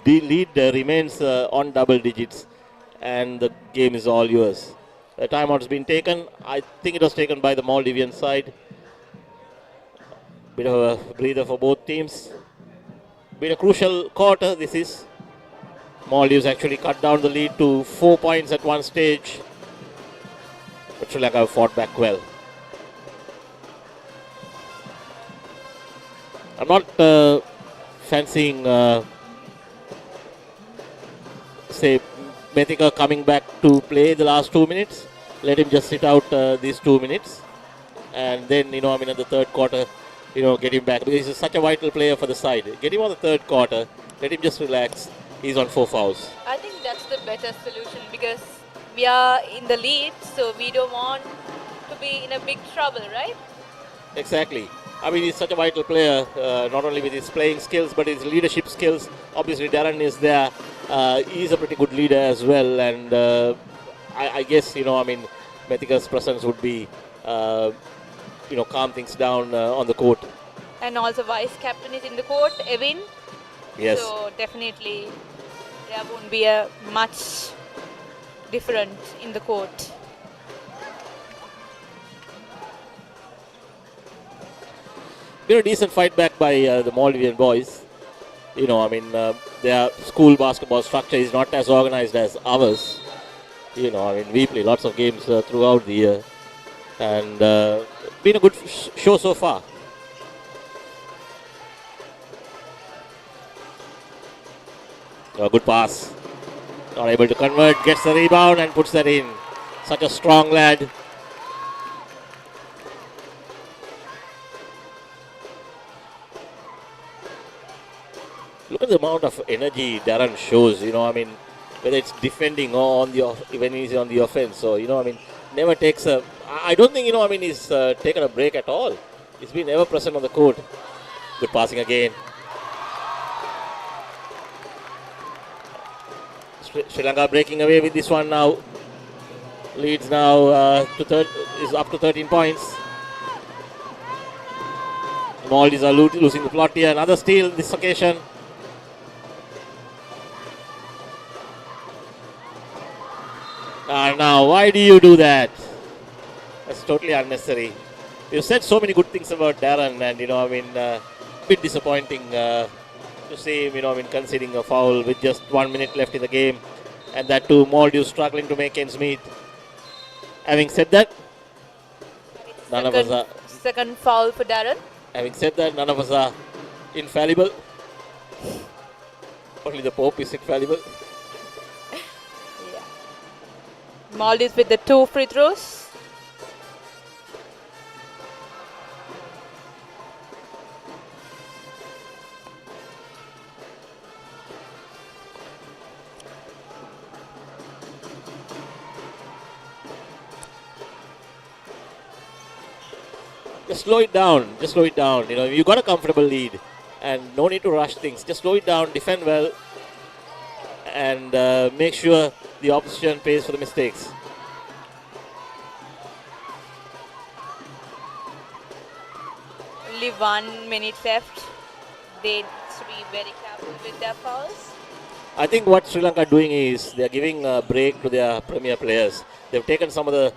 lead remains on double digits, and the game is all yours. The timeout has been taken. I think it was taken by the Maldivian side. Bit of a breather for both teams. Been a crucial quarter, this is. Maldives actually cut down the lead to 4 points at one stage, but Sri Lanka fought back well. I'm not fancying, Mathika coming back to play the last 2 minutes. Let him just sit out these 2 minutes, and then, in the third quarter, get him back, because he's such a vital player for the side. Get him on the third quarter, let him just relax. He's on 4 fouls. I think that's the better solution, because we are in the lead, so we don't want to be in a big trouble, right? Exactly. He's such a vital player, not only with his playing skills, but his leadership skills. Obviously, Darren is there. He's a pretty good leader as well, and I guess, Mathika's presence would be, calm things down on the court. And also vice captain is in the court, Evin. Yes. So definitely there won't be a much different in the court. Been a decent fight back by the Maldivian boys. Their school basketball structure is not as organized as ours. We play lots of games throughout the year, and been a good show so far. A good pass. Not able to convert, gets the rebound and puts that in. Such a strong lad. the amount of energy Darren shows, whether it's defending or when he's on the offense. So, never takes I don't think, he's taken a break at all. He's been ever present on the court. Good passing again. Sri Lanka breaking away with this one now. Leads now is up to 13 points. Maldives are losing the plot here. Another steal this occasion. Now, why do you do that? That's totally unnecessary. You've said so many good things about Darren, and a bit disappointing to see him, conceding a foul with just 1 minute left in the game, and that too Maldives struggling to make ends meet. Having said that, none of us are. Second foul for Darren. Having said that, none of us are infallible. Only the Pope is infallible. Maldives with the 2 free throws. Just slow it down. Just slow it down. You got a comfortable lead, and no need to rush things. Just slow it down, defend well, and make sure the opposition pays for the mistakes. Only 1 minute left. They need to be very careful with their fouls. I think what Sri Lanka are doing is they are giving a break to their premier players. They've taken some of the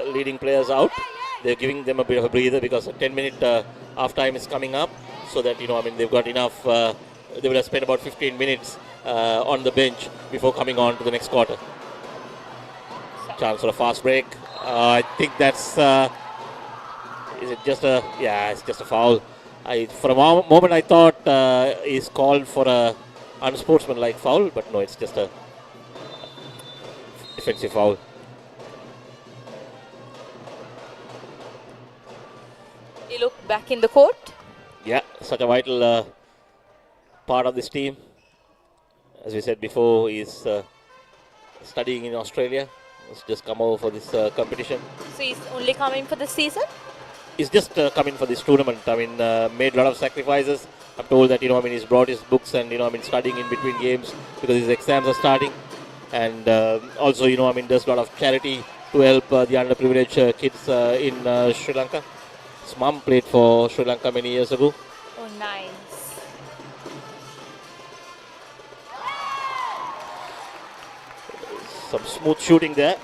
leading players out. They're giving them a bit of a breather because a 10-minute half time is coming up, so that they've got enough. They would have spent about 15 minutes on the bench before coming on to the next quarter. Chance for a fast break. I think that's. Is it just a? Yeah, it's just a foul. For a moment I thought he's called for a unsportsmanlike foul, but no, it's just a defensive foul. He looked back in the court. Yeah, such a vital part of this team. As we said before, he's studying in Australia. He's just come over for this competition. So he's only coming for the season? He's just come in for this tournament. Made a lot of sacrifices. I'm told that, he's brought his books and, studying in between games because his exams are starting. And also, does a lot of charity to help the underprivileged kids in Sri Lanka. His mum played for Sri Lanka many years ago. Oh, nice. Some smooth shooting there.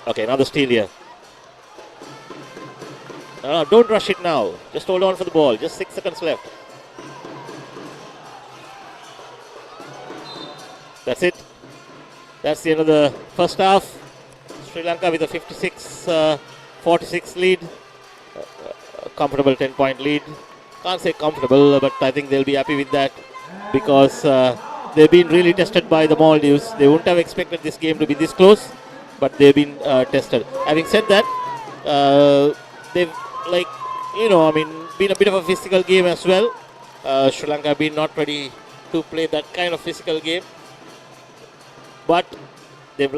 Okay, another steal here. No, don't rush it now. Just hold on for the ball. Just 6 seconds left. That's it. That's the end of the first half. Sri Lanka with a 56-46 lead. A comfortable 10-point lead. Can't say comfortable, but I think they'll be happy with that because they've been really tested by the Maldives. They wouldn't have expected this game to be this close, but they've been tested. Having said that, they've been a bit of a physical game as well. Sri Lanka have been not ready to play that kind of physical game, but they've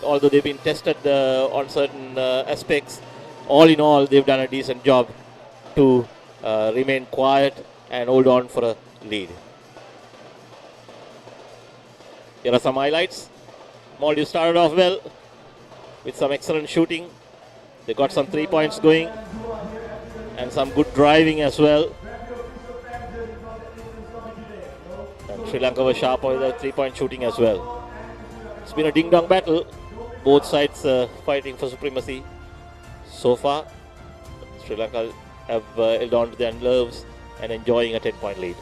although they've been tested on certain aspects, all in all, they've done a decent job to remain quiet and hold on for a lead. Here are some highlights. Maldives started off well with some excellent shooting. They got some 3 points going and some good driving as well. And Sri Lanka was sharp with the 3-point shooting as well. It's been a ding-dong battle. Both sides fighting for supremacy. So far, Sri Lanka have held on to their nerves and enjoying a 10-point lead.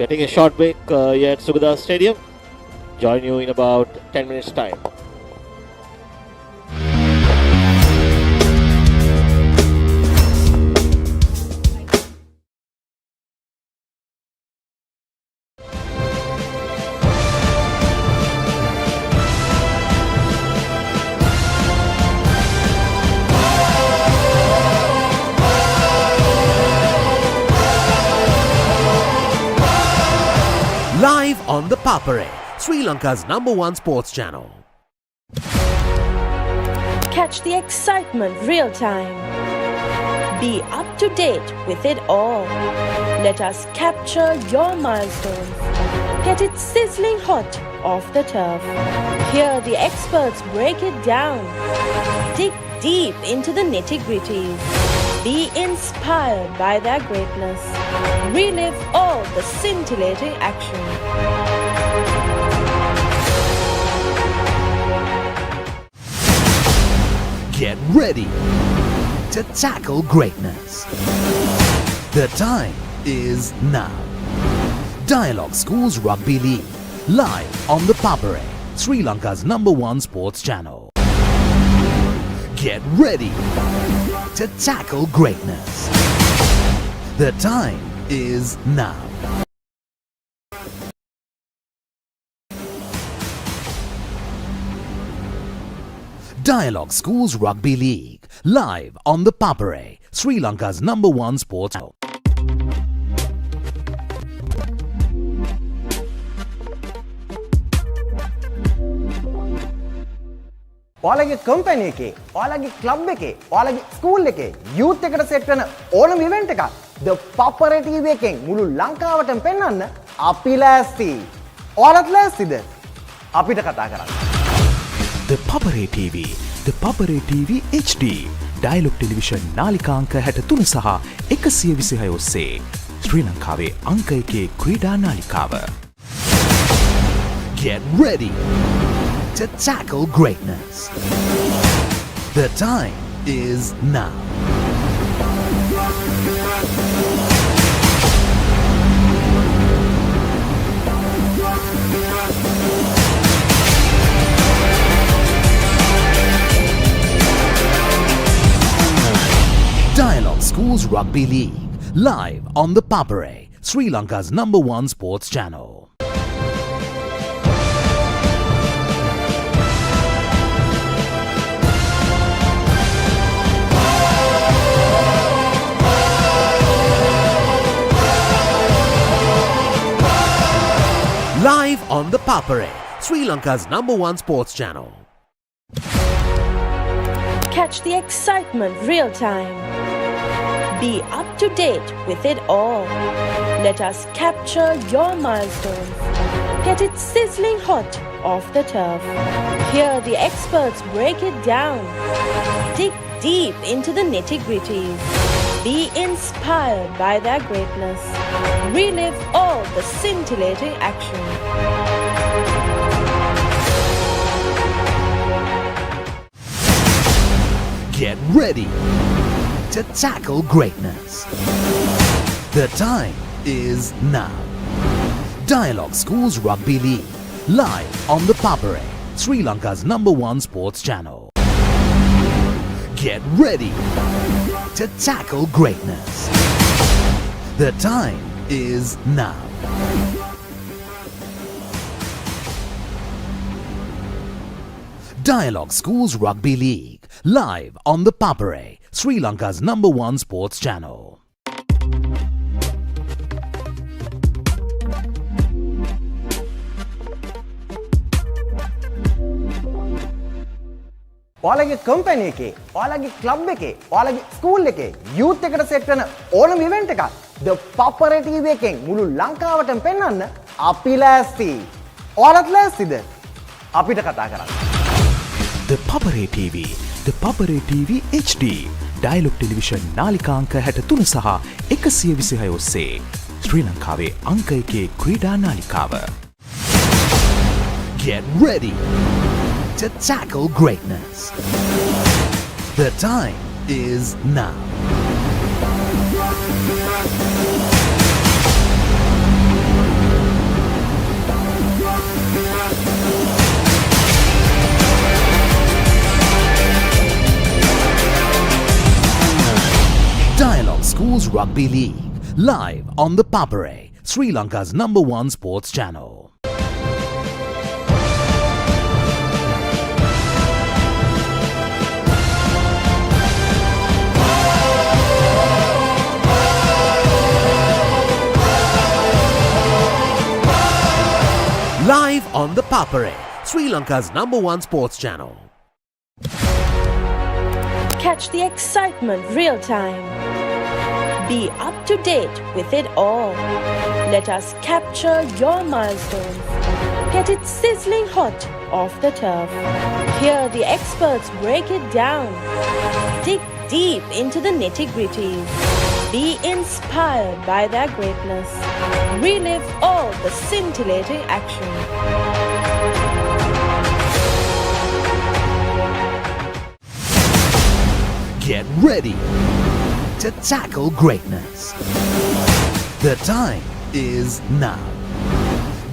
We are taking a short break here at Sugathdasa Stadium. Join you in about 10 minutes time. Live on the Papare, Sri Lanka's #1 sports channel. Catch the excitement real time. Be up to date with it all. Let us capture your milestones. Get it sizzling hot off the turf. Hear the experts break it down. Dig deep into the nitty-gritties. Be inspired by their greatness. Relive all the scintillating action. Get ready to tackle greatness. The time is now. Dialog Schools Rugby League, live on the Papare, Sri Lanka's #1 sports channel. Get ready to tackle greatness. The time is now. Dialog Schools Rugby League, live on the Papare, Sri Lanka's #1 sports channel. ඔයාලගේ company එකේ, ඔයාලගේ club එකේ, ඔයාලගේ school එකේ youth එකට set වෙන ඕනම event එකක් The Papare TV එකෙන් මුළු ලංකාවටම පෙන්වන්න අපි ලෑස්ති. ඔයාලත් ලෑස්තිද? අපිට කතා කරන්න. The Papare TV, The Papare TV HD, Dialog television නාලිකා අංක 63 සහ 126 ඔස්සේ ශ්‍රී ලංකාවේ අංක 1 ක්‍රීඩා නාලිකාව. Get ready to tackle greatness. The time is now. Dialog Schools Rugby League, live on the Papare, Sri Lanka's #1 sports channel. Live on the Papare, Sri Lanka's #1 sports channel. Catch the excitement real time. Be up to date with it all. Let us capture your milestones. Get it sizzling hot off the turf. Hear the experts break it down. Dig deep into the nitty-gritties. Be inspired by their greatness. Relive all the scintillating action. Get ready to tackle greatness. The time is now. Dialog Schools Rugby League, live on the Papare, Sri Lanka's #1 sports channel. Get ready to tackle greatness. The time is now. Dialog Schools Rugby League, live on the Papare, Sri Lanka's #1 sports channel. ඔයාලගේ company එකේ, ඔයාලගේ club එකේ, ඔයාලගේ school එකේ youth එකට set වෙන ඕනම event එකක් The Papare TV එකෙන් මුළු ලංකාවටම පෙන්වන්න අපි ලෑස්ති. ඔයාලත් ලෑස්තිද? අපිට කතා කරන්න. The Papare TV, The Papare TV HD, Dialog television නාලිකා අංක 63 සහ 126 ඔස්සේ ශ්‍රී ලංකාවේ අංක 1 ක්‍රීඩා නාලිකාව. Get ready to tackle greatness. The time is now. Schools Rugby League, live on the Papare, Sri Lanka's #1 sports channel. Live on the Papare, Sri Lanka's #1 sports channel. Catch the excitement real time. Be up to date with it all. Let us capture your milestones. Get it sizzling hot off the turf. Hear the experts break it down. Dig deep into the nitty-gritties. Be inspired by their greatness. Relive all the scintillating action. Get ready to tackle greatness. The time is now.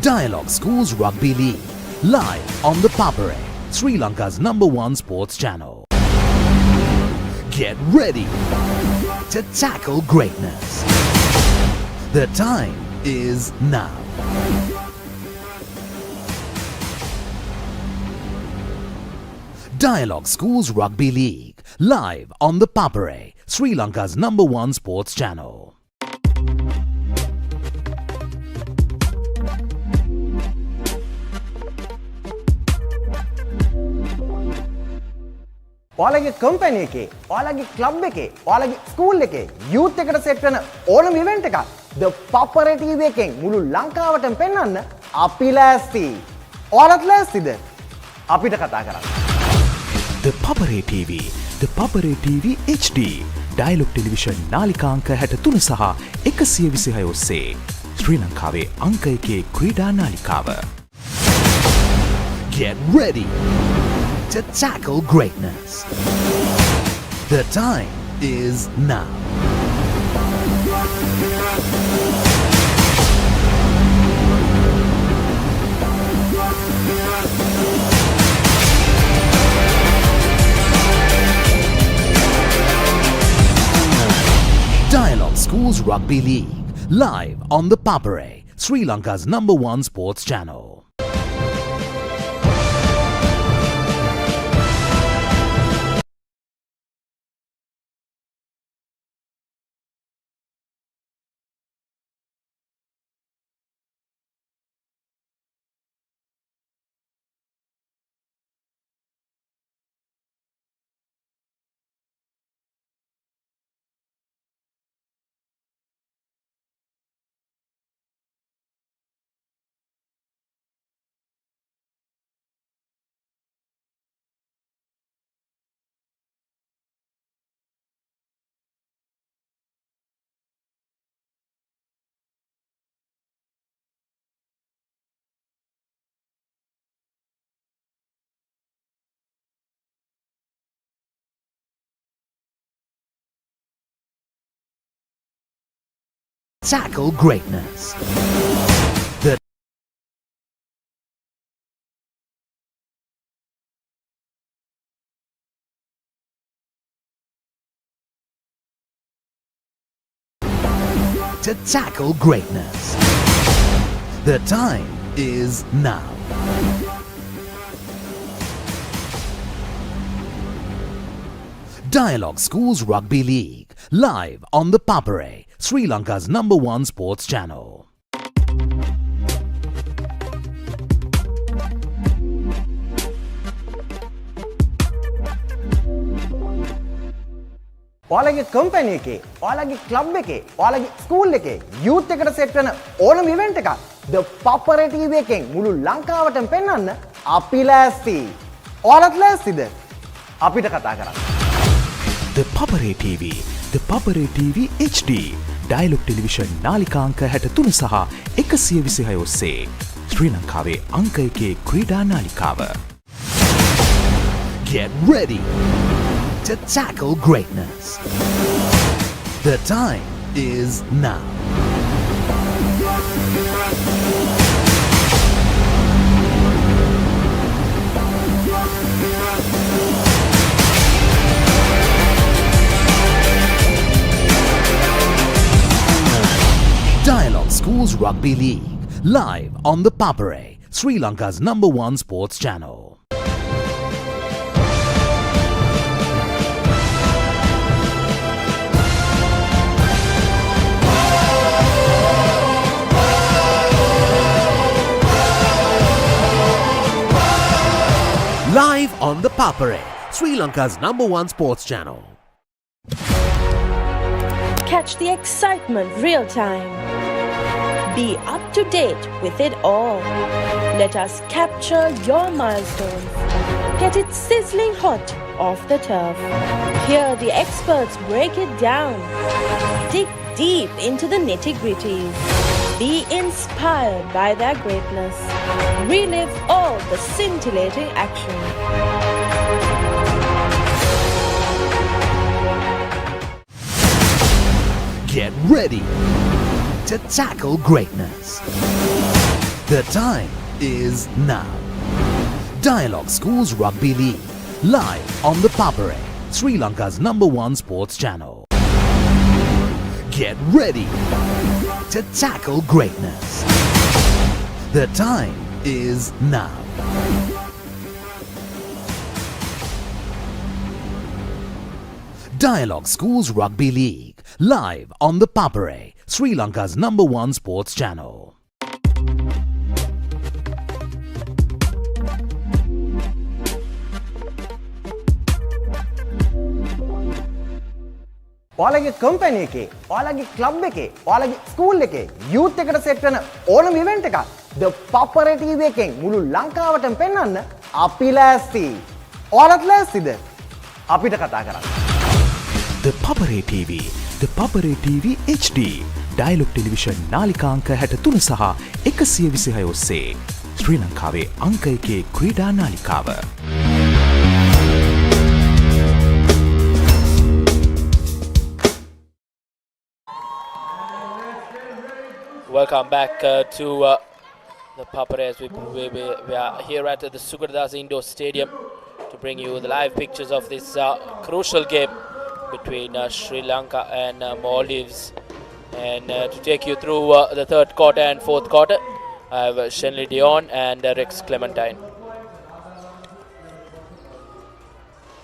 Dialog Schools Rugby League, live on the Papare, Sri Lanka's #1 sports channel. Get ready to tackle greatness. The time is now. Dialog Schools Rugby League, live on the Papare, Sri Lanka's #1 sports channel. ඔයාලගේ company එකේ, ඔයාලගේ club එකේ, ඔයාලගේ school එකේ youth එකට set වෙන ඕනම event එකක් The Papare TV එකෙන් මුළු ලංකාවටම පෙන්වන්න අපි ලෑස්ති. ඔයාලත් ලෑස්තිද? අපිට කතා කරන්න. The Papare TV, The Papare TV HD, Dialog television නාලිකාංක 63 සහ 126 ඔස්සේ ශ්‍රී ලංකාවේ අංක 1 ක්‍රීඩා නාලිකාව. Get ready to tackle greatness. The time is now. Dialog Schools Rugby League, live on the Papare, Sri Lanka's #1 sports channel. Tackle greatness. The to tackle greatness. The time is now. Dialog Schools Rugby League, live on the Papare, Sri Lanka's #1 sports channel. ඔයාලගේ company එකේ, ඔයාලගේ club එකේ, ඔයාලගේ school එකේ youth එකට set වෙන ඕනම event එකක් The Papare TV එකෙන් මුළු ලංකාවටම පෙන්වන්න අපි ලෑස්ති. ඔයාලත් ලෑස්තිද? අපිට කතා කරන්න. The Papare TV, The Papare TV HD, Dialog television නාලිකාංක 63 සහ 126 ඔස්සේ ශ්‍රී ලංකාවේ අංක 1 ක්‍රීඩා නාලිකාව. Get ready to tackle greatness. The time is now. Rugby League, live on the Papare, Sri Lanka's #1 sports channel. Live on the Papare, Sri Lanka's #1 sports channel. Catch the excitement real time. Be up to date with it all. Let us capture your milestones. Get it sizzling hot off the turf. Hear the experts break it down. Dig deep into the nitty-gritties. Be inspired by their greatness. Relive all the scintillating action. Get ready to tackle greatness. The time is now. Dialog Schools Rugby League, live on the Papare, Sri Lanka's #1 sports channel. Get ready to tackle greatness. The time is now. Dialog Schools Rugby League, live on the Papare, Sri Lanka's #1 sports channel. ඔයාලගේ company එකේ, ඔයාලගේ club එකේ, ඔයාලගේ school එකේ youth එකට set වෙන ඕනම event එකක් The Papare TV එකෙන් මුළු ලංකාවටම පෙන්වන්න අපි ලෑස්ති. ඔයාලත් ලෑස්තිද? අපිට කතා කරන්න. The Papare TV, The Papare TV HD, Dialog television නාලිකාංක 63 සහ 126 ඔස්සේ ශ්‍රී ලංකාවේ අංක 1 ක්‍රීඩා නාලිකාව. Welcome back to the Papare as we are here at the Sugathdasa Indoor Stadium to bring you the live pictures of this crucial game between Sri Lanka and Maldives. And to take you through the third quarter and fourth quarter, I have Shenley Dion and Rex Clementine.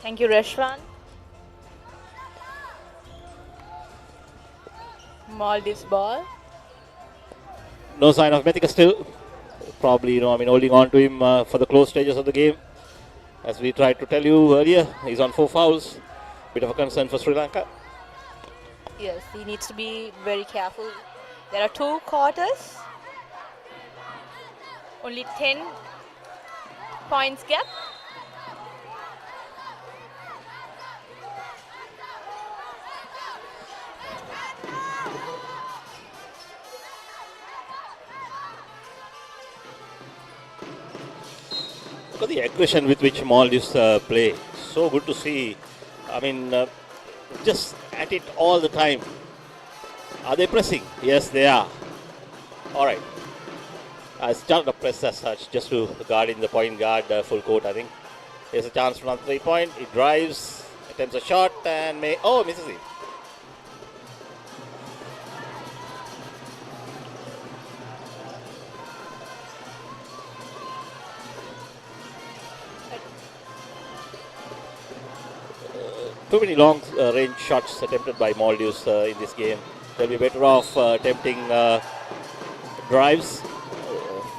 Thank you, Reshwan. Maldives ball. No sign of Methika still. Probably, holding on to him for the close stages of the game. As we tried to tell you earlier, he's on 4 fouls. Bit of a concern for Sri Lanka. Yes, he needs to be very careful. There are 2 quarters. Only 10 points gap. Look at the aggression with which Maldives play. So good to see. Just at it all the time. Are they pressing? Yes, they are. All right. I started a press as such, just to guard in the point guard full court, I think. There's a chance for another 3-point. He drives, attempts a shot, and misses it. Too many long range shots attempted by Maldives in this game. They'll be better off attempting drives.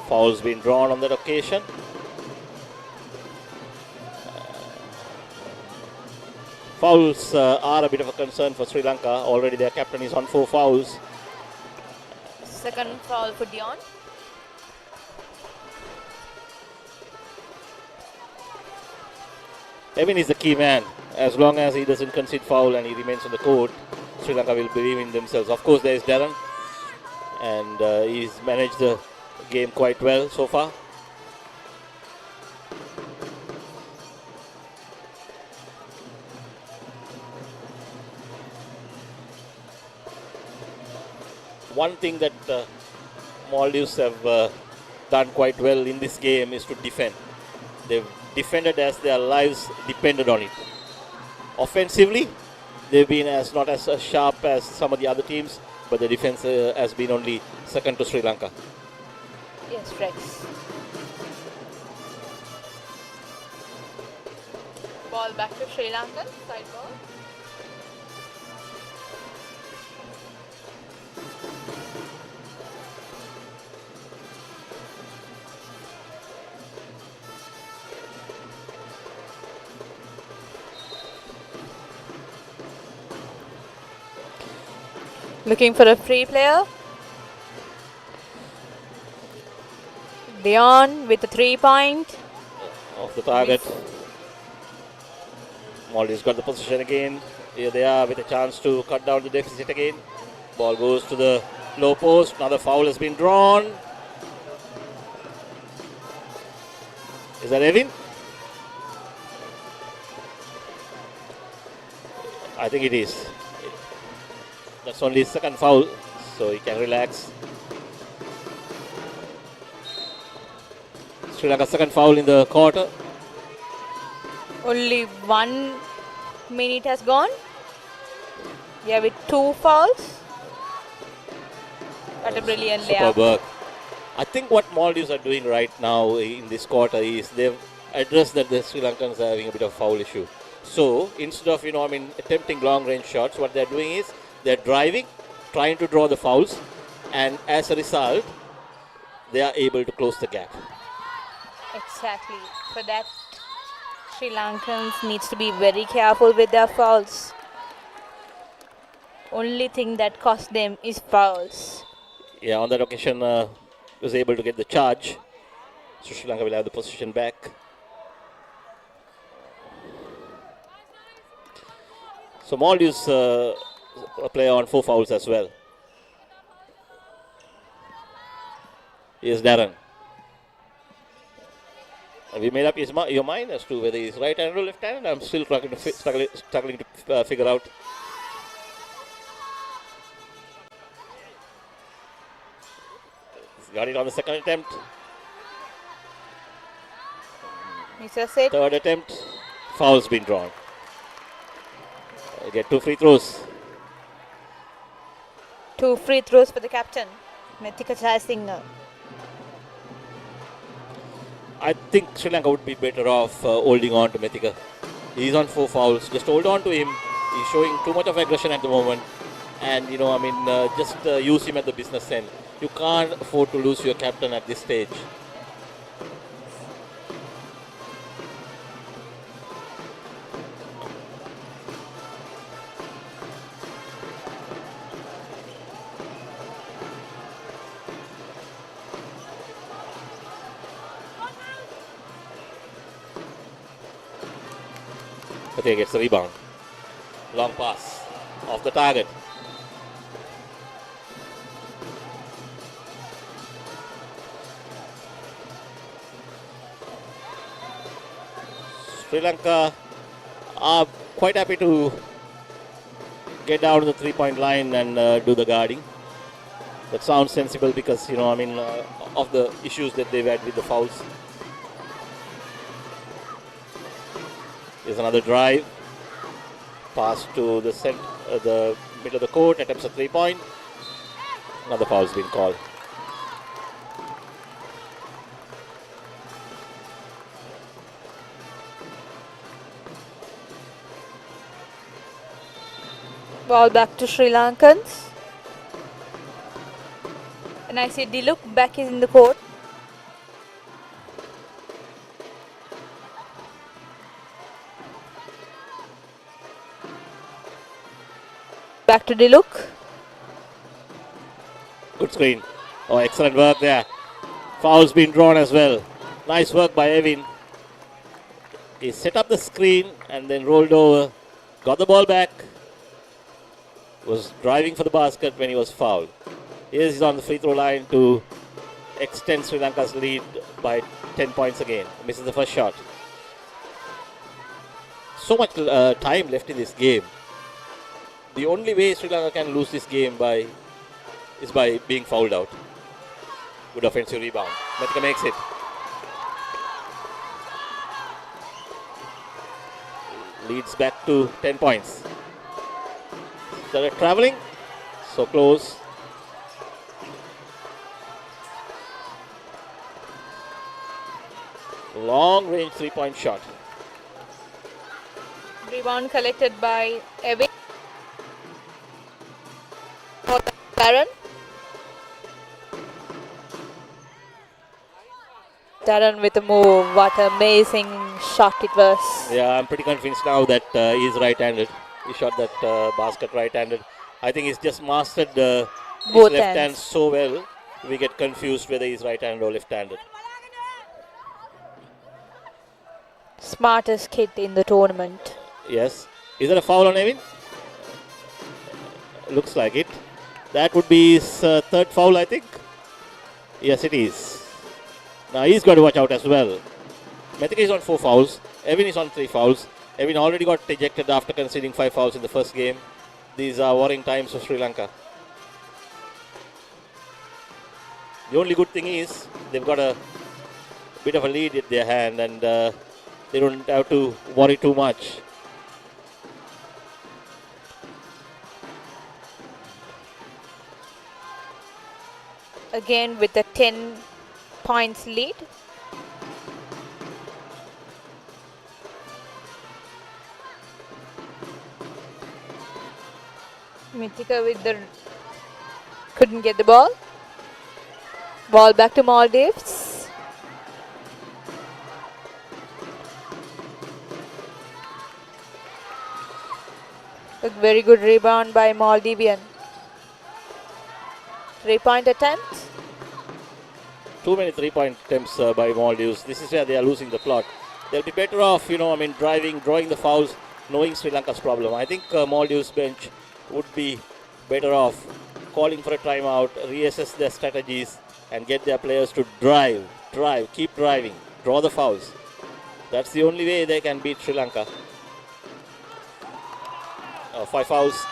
Fouls being drawn on that occasion. Fouls are a bit of a concern for Sri Lanka. Already their captain is on 4 fouls. Second foul for Dion. Evan is the key man. As long as he doesn't concede foul and he remains on the court, Sri Lanka will believe in themselves. Of course, there is Darren, and he's managed the game quite well so far. One thing that Maldives have done quite well in this game is to defend. They've defended as their lives depended on it. Offensively, they've been not as sharp as some of the other teams, but the defense has been only second to Sri Lanka. Yes, Rex. Ball back to Sri Lankan, side ball. Looking for a free player. Dion with a 3-point. Off the target. Maldives got the position again. Here they are with a chance to cut down the deficit again. Ball goes to the low post. Another foul has been drawn. Is that Evin? I think it is. That's only his second foul, so he can relax. Sri Lanka's second foul in the quarter. Only 1 minute has gone. Yeah, with 2 fouls. What a brilliant Superb layup. work. I think what Maldives are doing right now in this quarter is they've addressed that the Sri Lankans are having a bit of foul issue. So instead of attempting long range shots, what they're doing is they're driving, trying to draw the fouls, and as a result, they are able to close the gap. Exactly. For that, Sri Lankans needs to be very careful with their fouls. Only thing that cost them is fouls. Yeah, on that occasion, was able to get the charge. So Sri Lanka will have the position back. So Maldives a player on 4 fouls as well. Here's Darren. Have you made up your mind as to whether he's right-handed or left-handed? I'm still struggling to figure out. He's got it on the second attempt. Misses it. Third attempt. Foul's been drawn. Get 2 free throws. 2 free throws for the captain, Methika Jayasinghe. I think Sri Lanka would be better off holding on to Methika. He's on 4 fouls. Just hold on to him. He's showing too much of aggression at the moment. And, just use him at the business end. You can't afford to lose your captain at this stage. Patia gets the rebound. Long pass. Off the target. Sri Lanka are quite happy to get down to the 3-point line and do the guarding. That sounds sensible because, of the issues that they've had with the fouls. Here's another drive. Pass to the middle of the court. Attempts a 3-point. Another foul's been called. Ball back to Sri Lankans. And I see Dialog back is in the court. Back to Dialog. Good screen. Oh, excellent work there. Foul's been drawn as well. Nice work by Evin. He set up the screen and then rolled over. Got the ball back. Was driving for the basket when he was fouled. He's on the free throw line to extend Sri Lanka's lead by 10 points again. Misses the first shot. So much time left in this game. The only way Sri Lanka can lose this game is by being fouled out. Good offensive rebound. Methika makes it. Leads back to 10 points. Started traveling. So close. Long range 3-point shot. Rebound collected by Evan. For Darren. Darren with a move. What an amazing shot it was. Yeah, I'm pretty convinced now that he's right-handed. He shot that basket right-handed. I think he's just mastered his Both left hand hands. so well, we get confused whether he's right-handed or left-handed. Smartest kid in the tournament. Yes. Is there a foul on Evin? Looks like it. That would be his third foul, I think. Yes, it is. Now he's got to watch out as well. Methika is on 4 fouls. Evin is on 3 fouls. Evin already got ejected after conceding 5 fouls in the first game. These are worrying times for Sri Lanka. The only good thing is they've got a bit of a lead in their hand and they don't have to worry too much. Again with the 10 points lead. Mithika with the couldn't get the ball. Ball back to Maldives. A very good rebound by Maldivian. 3-point attempt. Too many 3-point attempts by Maldives. This is where they are losing the plot. They'll be better off, driving, drawing the fouls, knowing Sri Lanka's problem. I think Maldives bench would be better off calling for a timeout, reassess their strategies, and get their players to drive, keep driving, draw the fouls. That's the only way they can beat Sri Lanka. 5 fouls.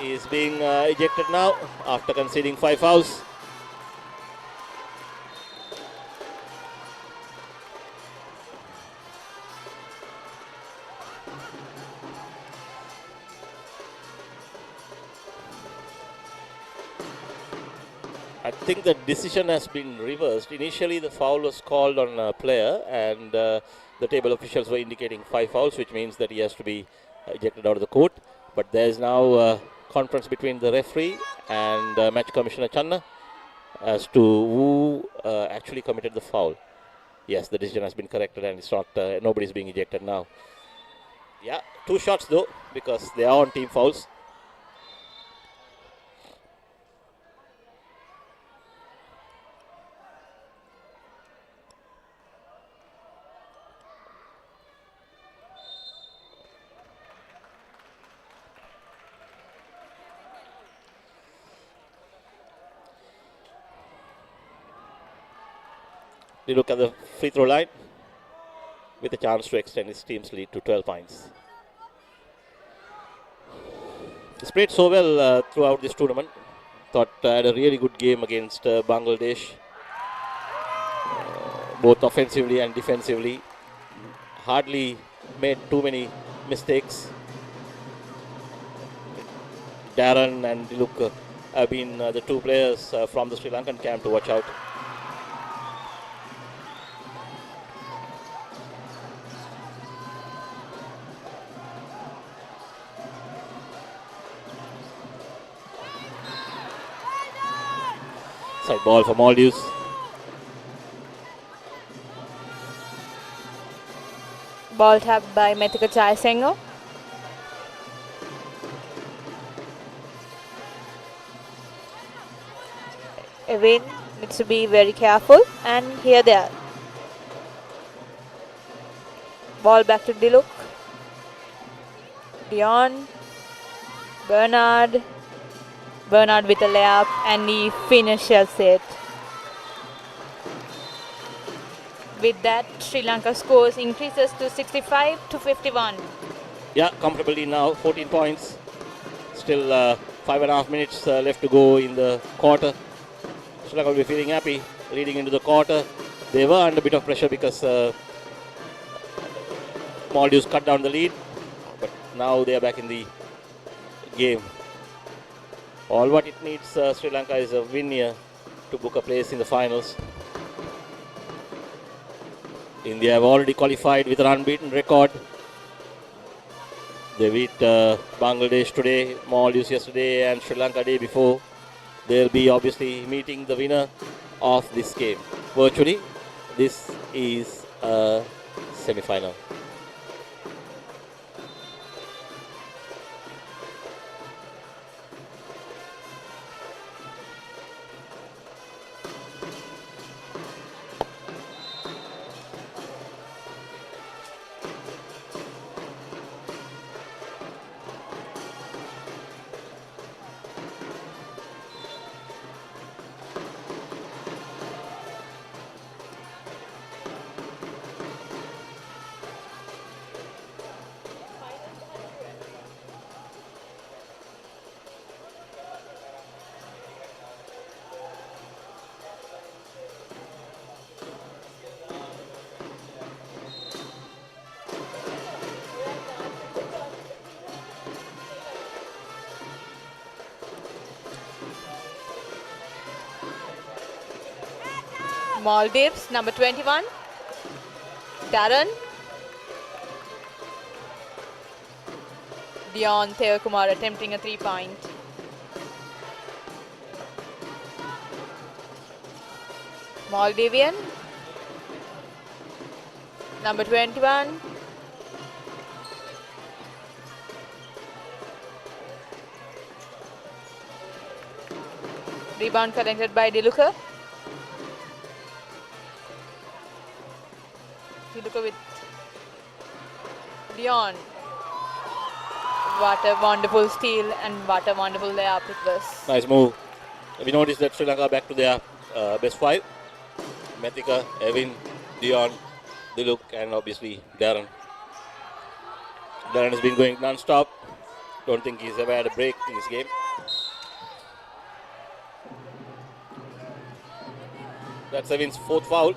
He is being ejected now after conceding 5 fouls. I think the decision has been reversed. Initially, the foul was called on a player, and the table officials were indicating 5 fouls, which means that he has to be ejected out of the court. But there is now a conference between the referee and match commissioner Channa as to who actually committed the foul. Yes, the decision has been corrected, and it's not nobody's being ejected now. Yeah, 2 shots though, because they are on team fouls. They look at the free throw line with a chance to extend his team's lead to 12 points. He's played so well throughout this tournament. Thought had a really good game against Bangladesh, both offensively and defensively. Hardly made too many mistakes. Darren and Dialog have been the 2 players from the Sri Lankan camp to watch out. Side ball for Maldives. Ball tapped by Methika Jayasenga. Evin needs to be very careful, and here they are. Ball back to Dialog. Dion. Bernard. Bernard with a layup, and he finishes it. With that, Sri Lanka scores increases to 65-51. Yeah, comfortably now, 14 points. Still 5.5 minutes left to go in the quarter. Sri Lanka will be feeling happy leading into the quarter. They were under a bit of pressure because Maldives cut down the lead. But now they are back in the game. All what it needs, Sri Lanka, is a win here to book a place in the finals. India have already qualified with an unbeaten record. They beat Bangladesh today, Maldives yesterday, and Sri Lanka day before. They'll be obviously meeting the winner of this game. Virtually, this is a semi-final. Maldives, number 21. Darren. Dion Thevakumar attempting a 3-point. Maldivian, number 21. Rebound collected by Diluka. Diluka with Dion. What a wonderful steal and what a wonderful layup it was. Nice move. We noticed that Sri Lanka back to their best five. Methika, Evin, Dion, Diluk, and obviously Darren. Darren has been going non-stop. Don't think he's ever had a break in this game. That's Evin's fourth foul.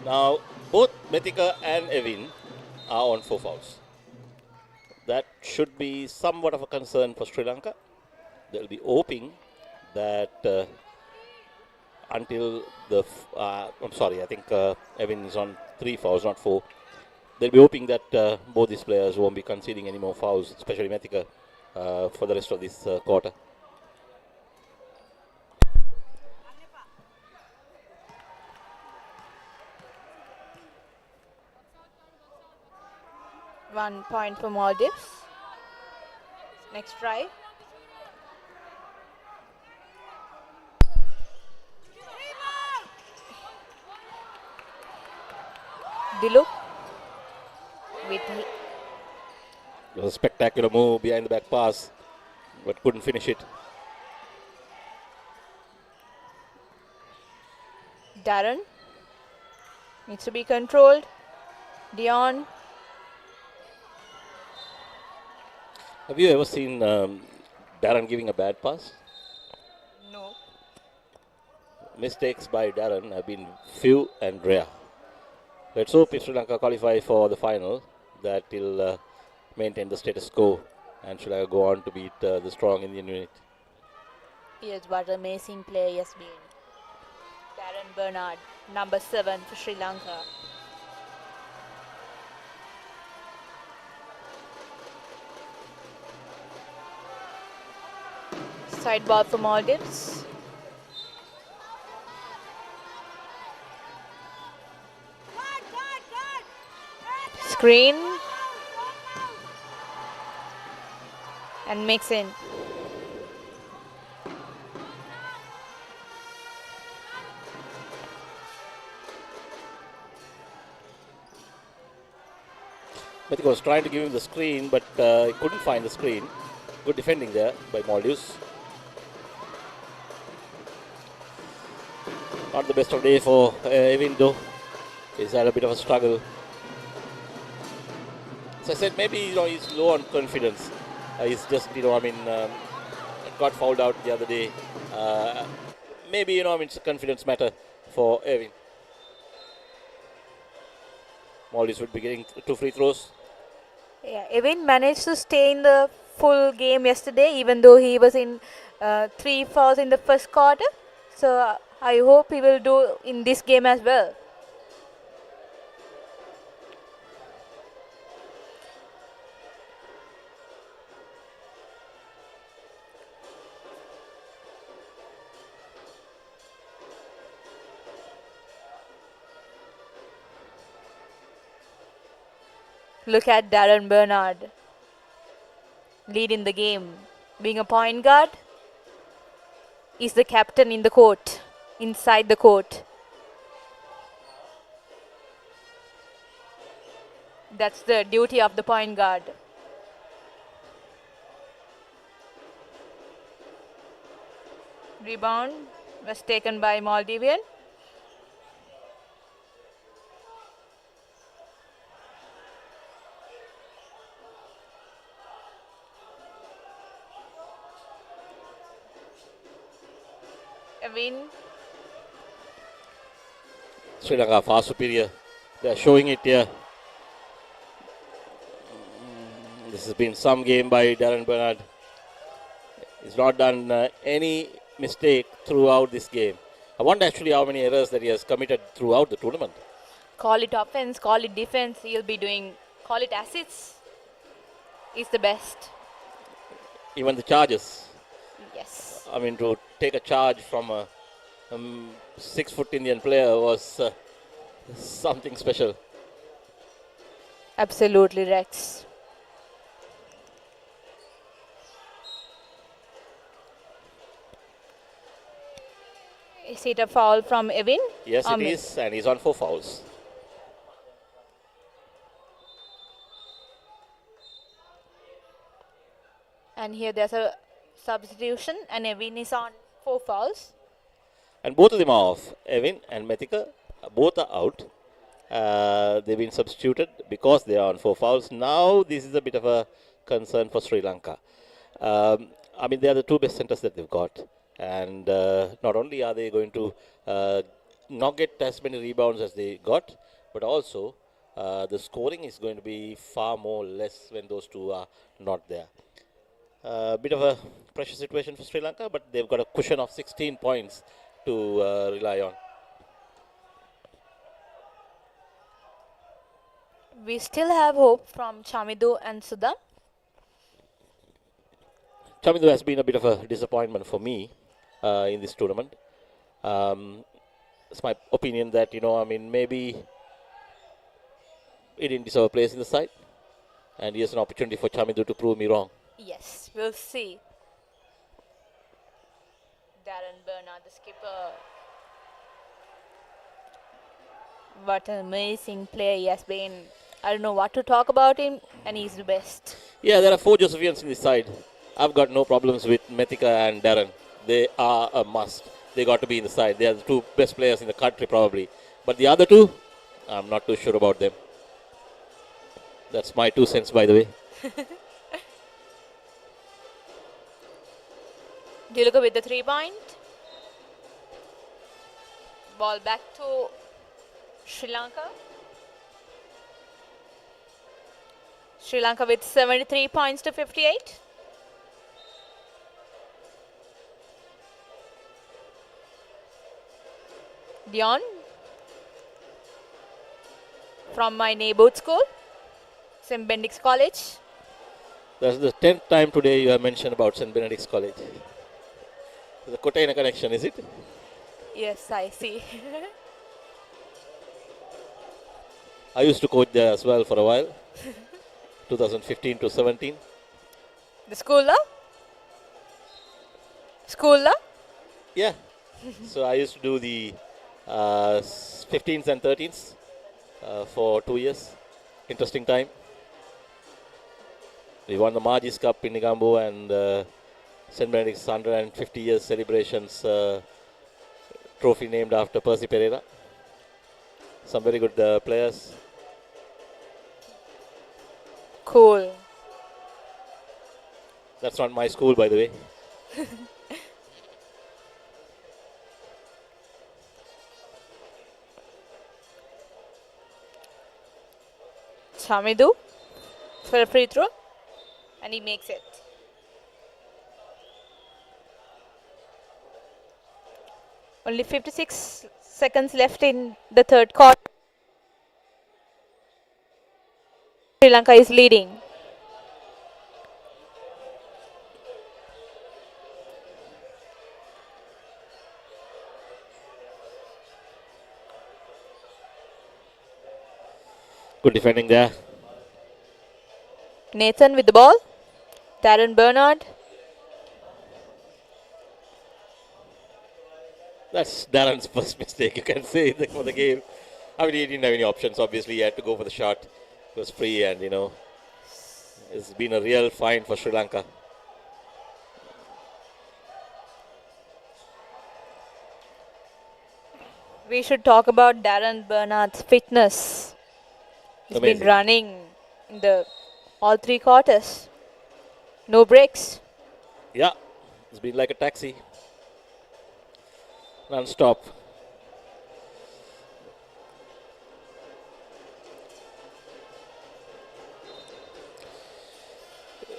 Now, both Methika and Evin are on 4 fouls. That should be somewhat of a concern for Sri Lanka. They'll be hoping that until the, I'm sorry, I think Evin is on 3 fouls, not 4. They'll be hoping that both these players won't be conceding any more fouls, especially Methika, for the rest of this quarter. One point for Maldives. Next try. Diluk with It was a spectacular move behind the back pass, but couldn't finish it. Darren. Needs to be controlled. Dion. Have you ever seen Darren giving a bad pass? No. Mistakes by Darren have been few and rare. Let's hope if Sri Lanka qualify for the final, that he'll maintain the status quo and Sri Lanka go on to beat the strong Indian unit. Yes, what an amazing play he has been. Darren Bernard, number 7 for Sri Lanka. Sidebar for Maldives. Screen. And mix in. Methika was trying to give him the screen, but he couldn't find the screen. Good defending there by Maldives. Not the best of day for Evin though. He's had a bit of a struggle. So I said maybe he's low on confidence. He's just got fouled out the other day. Maybe it's a confidence matter for Evin. Maldives would be getting 2 free throws. Yeah, Evin managed to stay in the full game yesterday, even though he was in 3 fouls in the first quarter. So I hope he will do in this game as well. Look at Darren Bernard leading the game. Being a point guard, is the captain in the court, inside the court. That's the duty of the point guard. Rebound was taken by Maldivian. A win. Sri Lanka far superior. They are showing it here. This has been some game by Darren Bernard. He's not done any mistake throughout this game. I wonder actually how many errors that he has committed throughout the tournament. Call it offense, call it defense, he'll be doing, call it assists. He's the best. Even the charges. Yes. I mean, to take a charge from a 6-foot Indian player was something special. Absolutely, Rex. Is it a foul from Evin? Yes, it is, and he's on 4 fouls. And here there's a substitution, and Evin is on 4 fouls. And both of them are off. Evin and Methika, both are out. They've been substituted because they are on 4 fouls. Now this is a bit of a concern for Sri Lanka. I mean, they are the 2 best centers that they've got. And not only are they going to not get as many rebounds as they got, but also the scoring is going to be far more less when those 2 are not there. Bit of a pressure situation for Sri Lanka, but they've got a cushion of 16 points to rely on. We still have hope from Chamidu and Sudha. Chamidu has been a bit of a disappointment for me in this tournament. It's my opinion that, I mean, maybe he didn't deserve a place in the side. And here's an opportunity for Chamidu to prove me wrong. Yes, we'll see. Darren Bernard, the skipper. What an amazing player he has been. I don't know what to talk about him, and he's the best. Yeah, there are 4 Josephians in this side. I've got no problems with Methika and Darren. They are a must. They got to be in the side. They are the 2 best players in the country probably. But the other 2, I'm not too sure about them. That's my 2 cents, by the way. Dialog with the 3-point. Ball back to Sri Lanka. Sri Lanka with 73 points to 58. Dion from my neighborhood school, St. Benedict's College. That's the 10th time today you have mentioned about St. Benedict's College. The Kotaina connection, is it? Yes, I see. I used to coach there as well for a while. 2015 to 17. The schooler? Schooler? Yeah. So I used to do the 15s and 13s for 2 years. Interesting time. We won the Margis Cup in Negombo and St. Benedict's 150 years celebrations trophy named after Percy Pereira. Some very good players. Cool. That's not my school, by the way. Chamidu for a free throw, and he makes it. Only 56 seconds left in the third quarter. Sri Lanka is leading. Good defending there. Nathan with the ball. Darren Bernard. That's Darren's first mistake, you can say, for the game. I mean, he didn't have any options. Obviously, he had to go for the shot. It was free, and it's been a real find for Sri Lanka. We should talk about Darren Bernard's fitness. He's Amazing. been running in all three quarters. No breaks. Yeah, it's been like a taxi. Non-stop.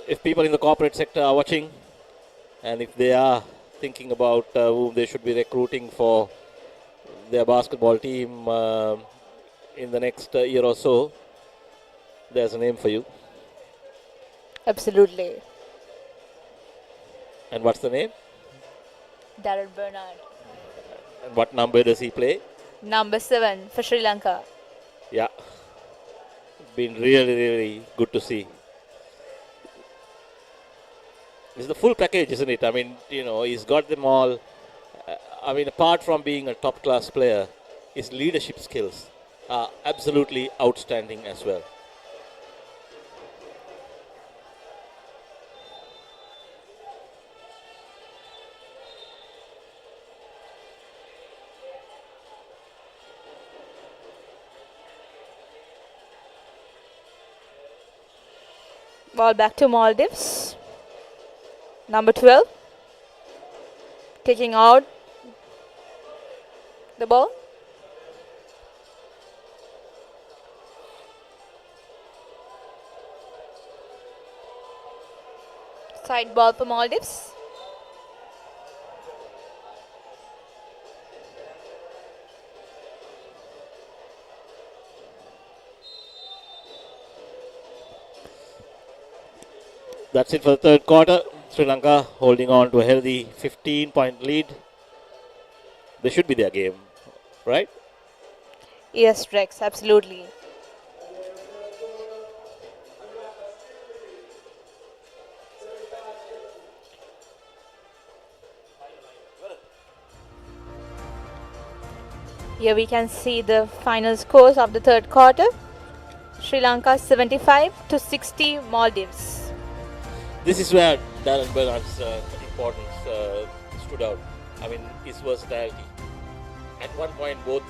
If people in the corporate sector are watching, and if they are thinking about whom they should be recruiting for their basketball team in the next year or so, there's a name for you. Absolutely. And what's the name? Darren Bernard. And what number does he play? Number 7 for Sri Lanka. Yeah. Been really, really good to see. It's the full package, isn't it? I mean, he's got them all. I mean, apart from being a top-class player, his leadership skills are absolutely outstanding as well. Ball back to Maldives. Number 12. Kicking out the ball. Side ball for Maldives. That's it for the third quarter. Sri Lanka holding on to a healthy 15-point lead. This should be their game, right? Yes, Rex, absolutely. Here we can see the final scores of the third quarter. Sri Lanka 75 to 60 Maldives. This is where Darren Bernard's importance stood out. I mean, his versatility. At one point, both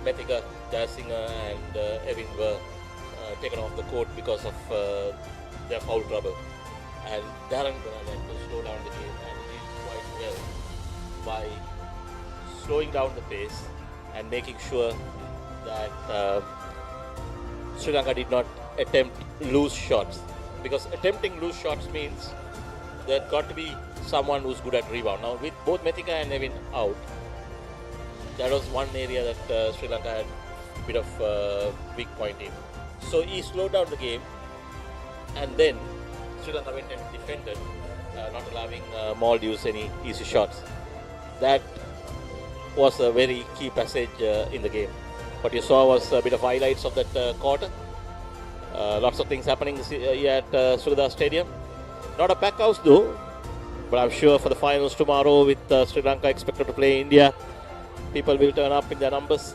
Methika, Jayasinghe and Evin were taken off the court because of their foul trouble. And Darren Bernard had to slow down the game, and he did quite well by slowing down the pace and making sure that Sri Lanka did not attempt loose shots. Because attempting loose shots means there's got to be someone who's good at rebound. Now, with both Methika and Evin out, that was one area that Sri Lanka had a bit of weak point in. So he slowed down the game, and then Sri Lanka went and defended, not allowing Maldives any easy shots. That was a very key passage in the game. What you saw was a bit of highlights of that quarter. Lots of things happening here at Sugathdasa Stadium. Not a packed house though, but I'm sure for the finals tomorrow with Sri Lanka expected to play India, people will turn up in their numbers.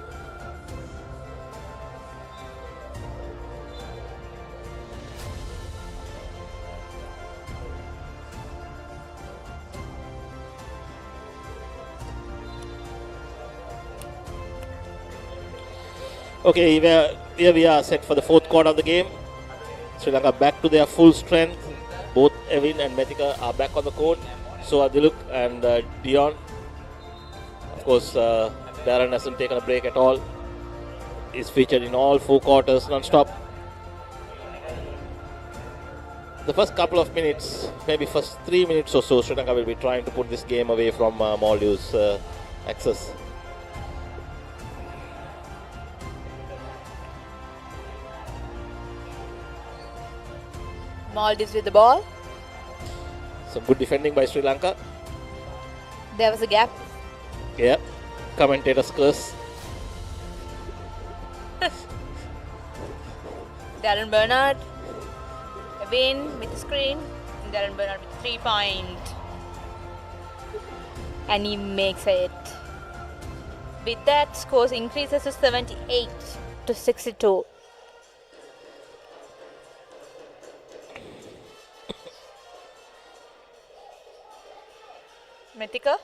Okay, here we are set for the fourth quarter of the game. Sri Lanka back to their full strength. Both Evin and Methika are back on the court. So are Dialog and Dion. Of course, Darren hasn't taken a break at all. He's featured in all four quarters non-stop. the first couple of minutes, maybe first 3 minutes or so, Sri Lanka will be trying to put this game away from Maldives' access. Maldives with the ball. Some good defending by Sri Lanka. There was a gap. Yeah, commentator's curse. Darren Bernard. A win with the screen. Darren Bernard with 3 points. And he makes it. With that, scores increases to 78 to 62. Methika.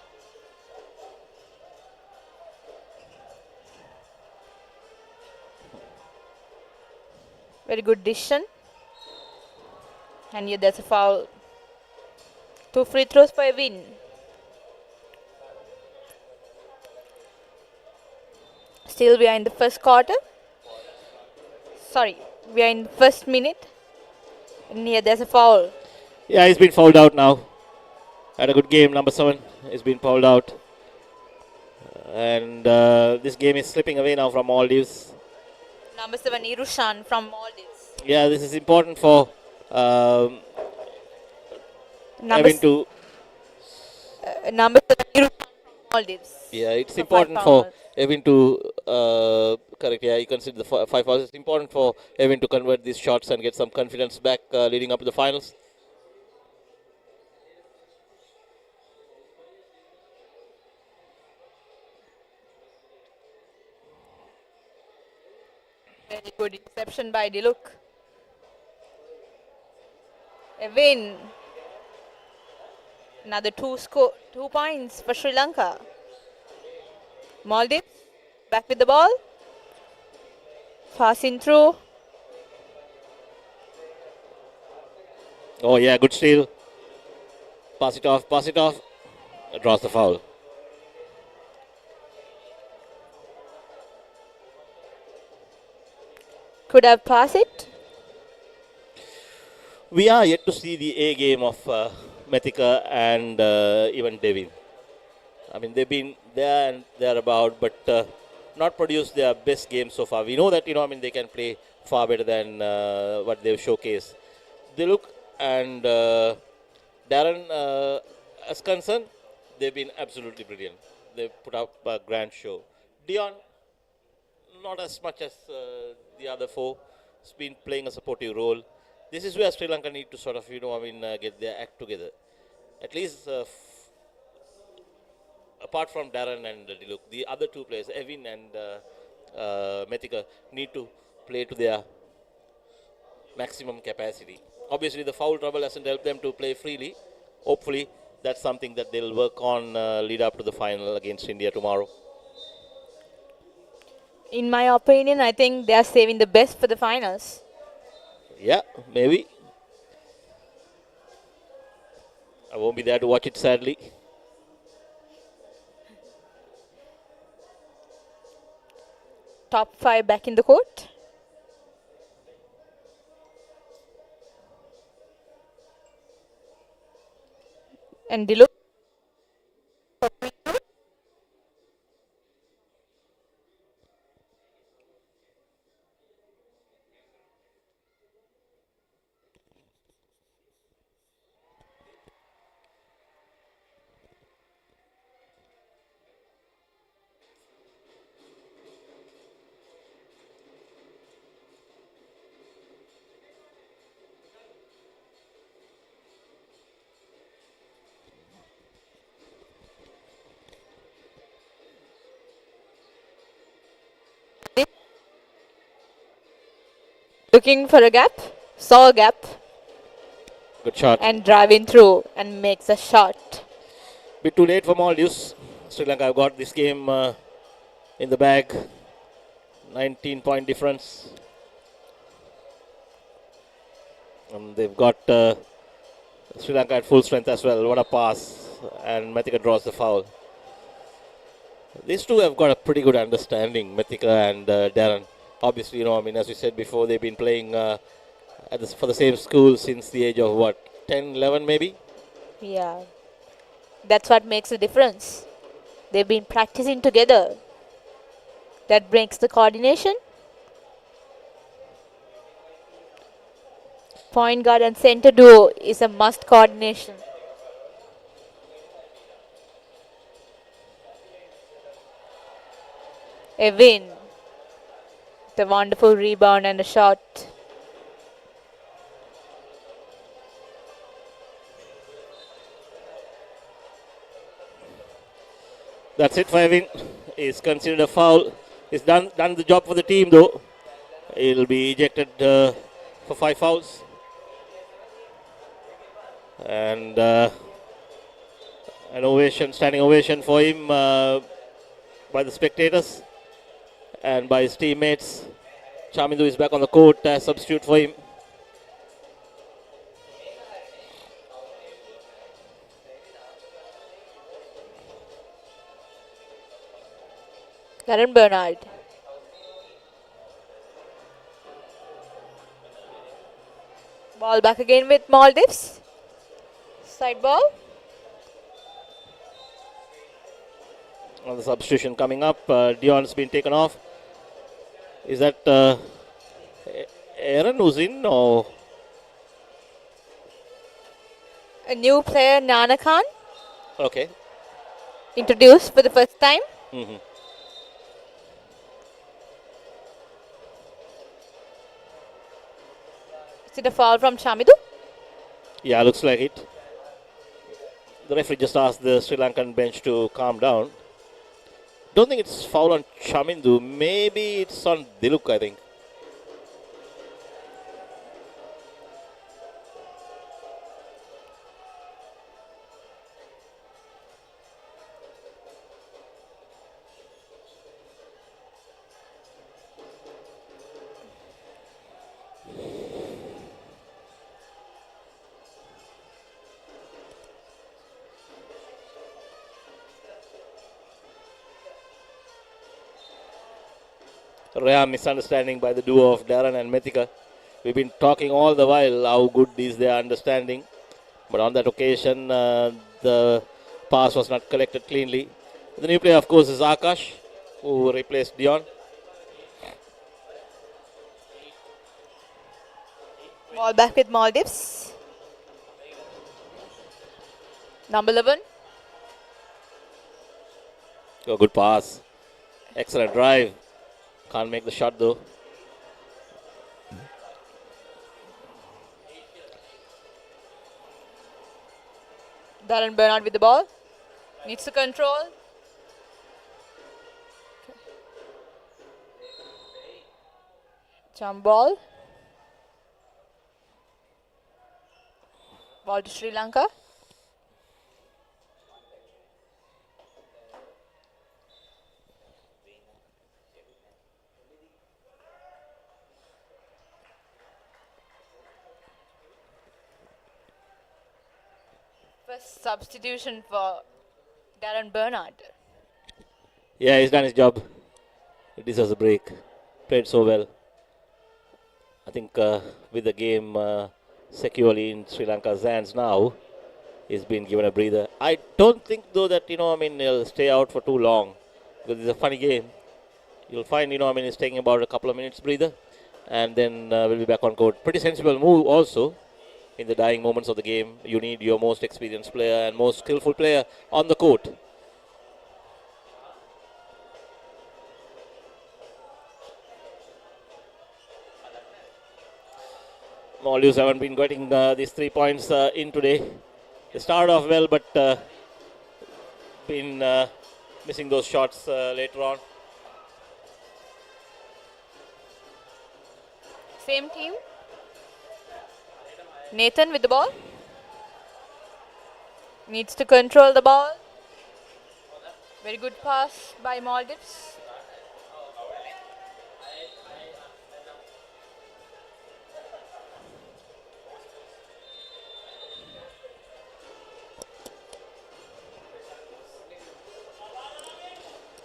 Very good decision. And here there's a foul. 2 free throws for a win. Still we are in the first quarter. Sorry, we are in the first minute. And here there's a foul. Yeah, he's been fouled out now. Had a good game, number 7. He's been fouled out. And this game is slipping away now from Maldives. Number 7, Irushan from Maldives. Yeah, this is important for having to. Number 7, Irushan from Maldives. Yeah, it's For important 5 for fouls. Evan to correct. Yeah, you consider the 5 fouls. It's important for Evan to convert these shots and get some confidence back leading up to the finals. Very good interception by Dialog. A win. Another 2 points for Sri Lanka. Maldives back with the ball. Passing through. Oh yeah, good steal. Pass it off, pass it off. Draws the foul. Could have passed it. We are yet to see the A game of Methika and even Devin. I mean, they've been there and thereabout, but not produced their best game so far. We know that, they can play far better than what they've showcased. They look, and Darren, as concerned, they've been absolutely brilliant. They've put up a grand show. Dion, not as much as the other 4. Has been playing a supportive role. This is where Sri Lanka need to sort of, get their act together. At least, apart from Darren and Dialog, the other 2 players, Evin and Methika, need to play to their maximum capacity. Obviously, the foul trouble hasn't helped them to play freely. Hopefully, that's something that they'll work on lead up to the final against India tomorrow. In my opinion, I think they are saving the best for the finals. Yeah, maybe. I won't be there to watch it, sadly. Top 5 back in the court. And Dialog. Looking for a gap, saw a gap, Good shot. and driving through and makes a shot. Bit too late for Maldives. Sri Lanka have got this game in the bag. 19-point difference. And they've got Sri Lanka at full strength as well. What a pass. And Methika draws the foul. These 2 have got a pretty good understanding, Methika and Darren. Obviously, as we said before, they've been playing for the same school since the age of what, 10, 11 maybe? Yeah. That's what makes the difference. They've been practicing together. That breaks the coordination. Point guard and center duo is a must coordination. A win. The wonderful rebound and a shot. That's it for Evin. He's considered a foul. He's done the job for the team though. He'll be ejected for 5 fouls. And an ovation, standing ovation for him by the spectators and by his teammates. Chamindu is back on the court as substitute for him. Darren Bernard. Ball back again with Maldives. Side ball. On the substitution coming up, Dion's been taken off. Is that Aaron who's in or? A new player, Nana Khan, Okay. introduced for the first time. Mm-hmm. Is it a foul from Chamidu? Yeah, looks like it. The referee just asked the Sri Lankan bench to calm down. Don't think it's foul on Chamindu. Maybe it's on Diluk, I think. Rare misunderstanding by the duo of Darren and Methika. We've been talking all the while how good is their understanding. But on that occasion, the pass was not collected cleanly. The new player, of course, is Akash, who replaced Dion. Ball back with Maldives. Number 11. Oh, good pass. Excellent drive. Can't make the shot though. Darren Bernard with the ball. Needs to control. Jump ball. Ball to Sri Lanka. First substitution for Darren Bernard. Yeah, he's done his job. He deserves a break. Played so well. I think with the game securely in Sri Lanka's hands now, he's been given a breather. I don't think though that, he'll stay out for too long. Because it's a funny game. You'll find, he's taking about a couple of minutes breather. And then we'll be back on court. Pretty sensible move also. In the dying moments of the game, you need your most experienced player and most skillful player on the court. Maldives haven't been getting these 3 points in today. They started off well, but been missing those shots later on. Same team. Nathan with the ball. Needs to control the ball. Very good pass by Maldives.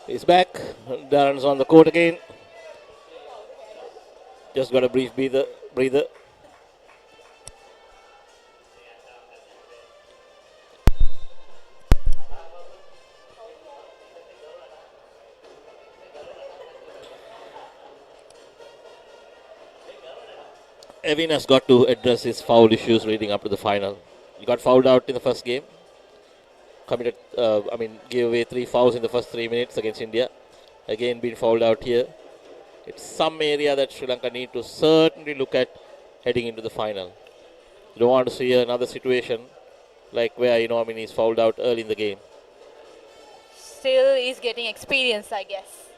He's back. Darren's on the court again. Just got a brief breather. Evin has got to address his foul issues leading up to the final. He got fouled out in the first game. Gave away 3 fouls in the first 3 minutes against India. Again, been fouled out here. It's some area that Sri Lanka need to certainly look at heading into the final. You don't want to see another situation like where, he's fouled out early in the game. Still is getting experience, I guess.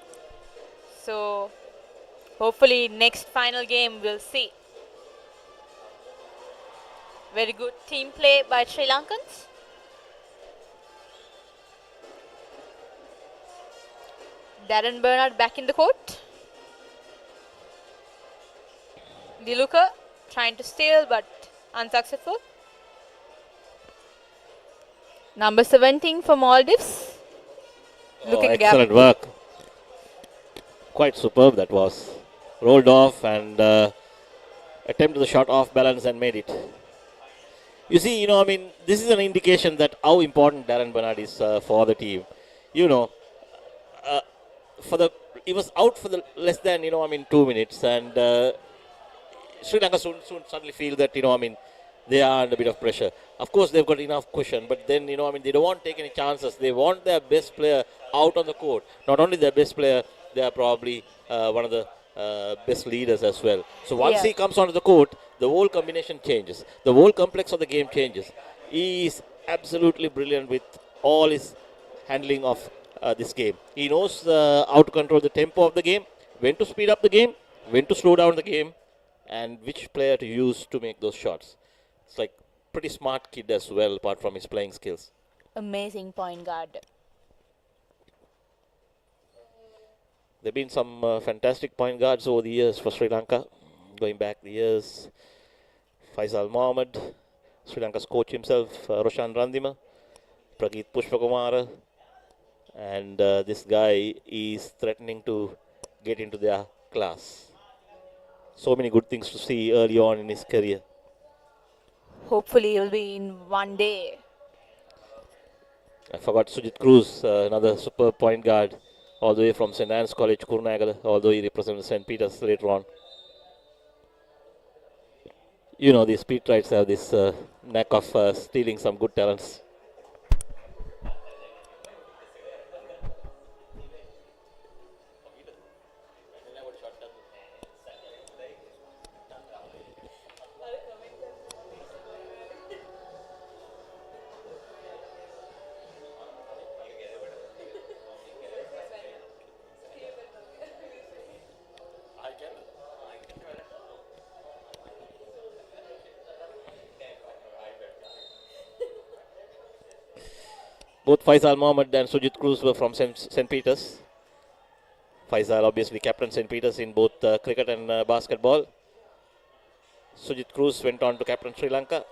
So, hopefully next final game we'll see. Very good team play by Sri Lankans. Darren Bernard back in the court. Diluka trying to steal but unsuccessful. Number 17 for Maldives. Excellent work. Quite superb that was. Rolled off and attempted the shot off balance and made it. You see, this is an indication that how important Darren Bernard is for the team. He was out for the less than 2 minutes, and Sri Lanka soon suddenly feel that they are under a bit of pressure. Of course, they've got enough cushion, but then they don't want to take any chances. They want their best player out on the court. Not only their best player, they are probably one of the best leaders as well. So once he comes onto the court, the whole combination changes. The whole complex of the game changes. He is absolutely brilliant with all his handling of this game. He knows how to control the tempo of the game, when to speed up the game, when to slow down the game, and which player to use to make those shots. It's like pretty smart kid as well, apart from his playing skills. Amazing point guard. There have been some fantastic point guards over the years for Sri Lanka. Going back the years, Faisal Mohammed, Sri Lanka's coach himself, Roshan Randima, Prageet Pushpakumara, and this guy is threatening to get into their class. So many good things to see early on in his career. Hopefully he'll be in one day. I forgot Sujit Cruz, another super point guard, all the way from St. Anne's College, Kurunegala, although he represents St. Peter's later on. These speed rights have this knack of stealing some good talents. Both Faisal Mohammed and Sujit Cruz were from St. Peter's. Faisal obviously captained St. Peter's in both cricket and basketball. Sujit Cruz went on to captain Sri Lanka.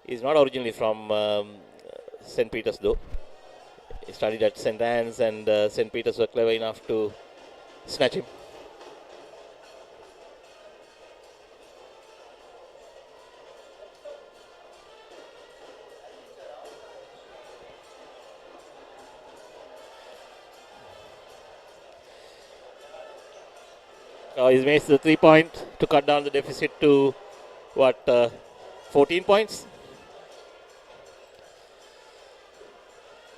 He's not originally from St. Peter's though. He studied at St. Anne's, and St. Peter's were clever enough to snatch him. He makes the 3-point to cut down the deficit to 14 points.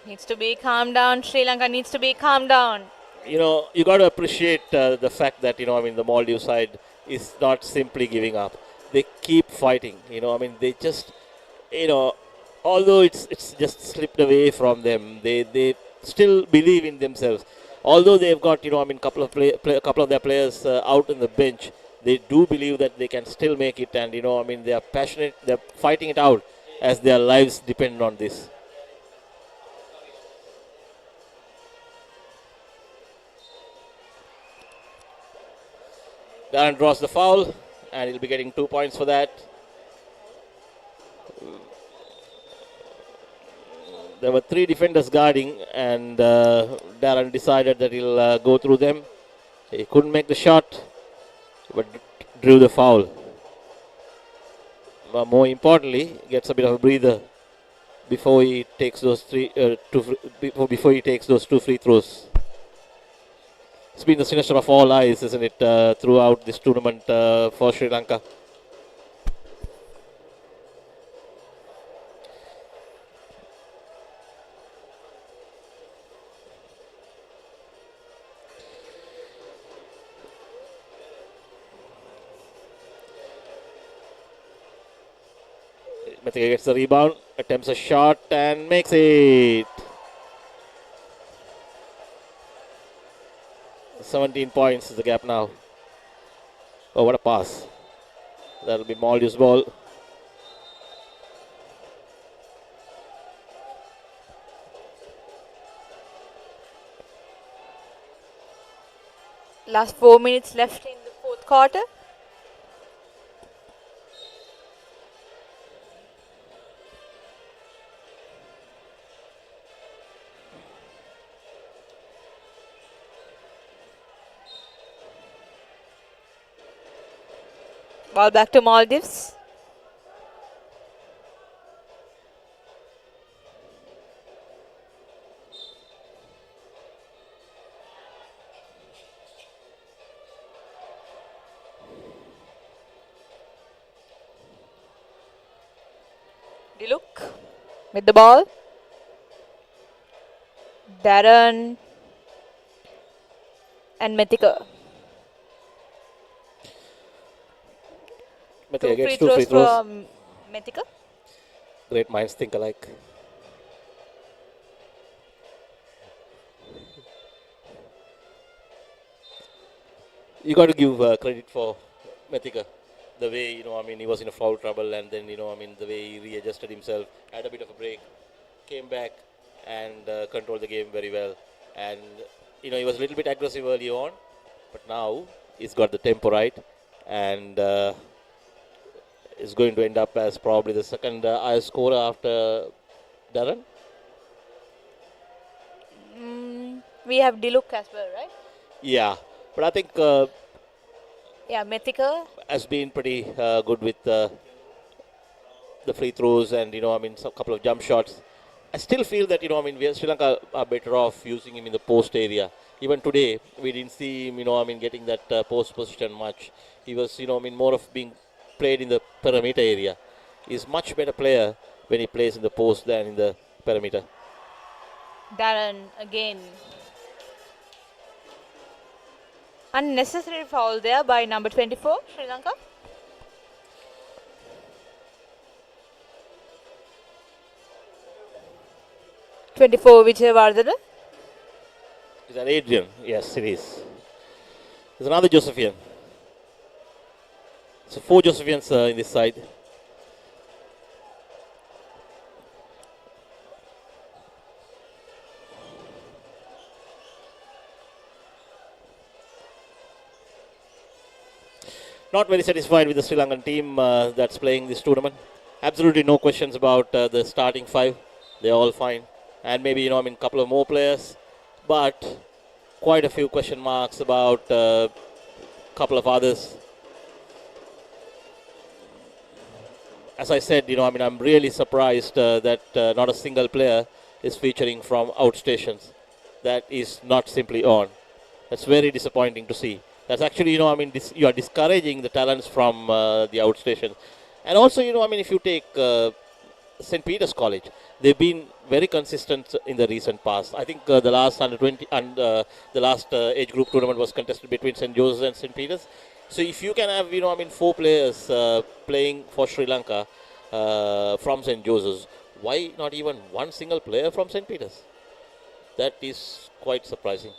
Needs to be calmed down. Sri Lanka needs to be calmed down. You got to appreciate the fact that the Maldives side is not simply giving up. They keep fighting. They just although it's just slipped away from them, they still believe in themselves. Although they've got, couple of their players out on the bench, they do believe that they can still make it, and they are passionate. They're fighting it out as their lives depend on this. Darren draws the foul, and he'll be getting 2 points for that. There were 3 defenders guarding, and Darren decided that he'll go through them. He couldn't make the shot, but drew the foul. But more importantly, gets a bit of a breather before he takes those 2 free throws. It's been the sinister of all eyes, isn't it, throughout this tournament for Sri Lanka. Mathika gets the rebound, attempts a shot and makes it. 17 points is the gap now. Oh, what a pass. That'll be Maldives' ball. Last 4 minutes left in the fourth quarter. Ball back to Maldives. Dialog with the ball. Darren and Mathika. Mathika gets 2 free throws. From Mathika. Great minds think alike. You got to give credit for Mathika. The way, he was in a foul trouble and then, the way he readjusted himself, had a bit of a break, came back and controlled the game very well. And, he was a little bit aggressive early on, but now he's got the tempo right and is going to end up as probably the second highest scorer after Darren. We have Dialog as well, right? Yeah, but I think Yeah, Mathika. has been pretty good with the free throws and, a couple of jump shots. I still feel that, Sri Lanka are better off using him in the post area. Even today, we didn't see him, getting that post position much. He was, more of being played in the perimeter area. He's much better player when he plays in the post than in the perimeter. Darren again. Unnecessary foul there by number 24, Sri Lanka. Vijay. Is that Adrian? Yes, it is. There's another Josephian. So 4 Josephians in this side. Not very satisfied with the Sri Lankan team that's playing this tournament. Absolutely no questions about the starting 5. They're all fine. And maybe, a couple of more players. But quite a few question marks about a couple of others. As I said, I'm really surprised that not a single player is featuring from outstations. That is not simply on. That's very disappointing to see. That's actually, you are discouraging the talents from the outstation. And also, if you take St. Peter's College, they've been very consistent in the recent past. I think the last under 20 and the last age group tournament was contested between St. Joseph's and St. Peter's. So if you can have, 4 players playing for Sri Lanka from St. Joseph's, why not even one single player from St. Peter's? That is quite surprising.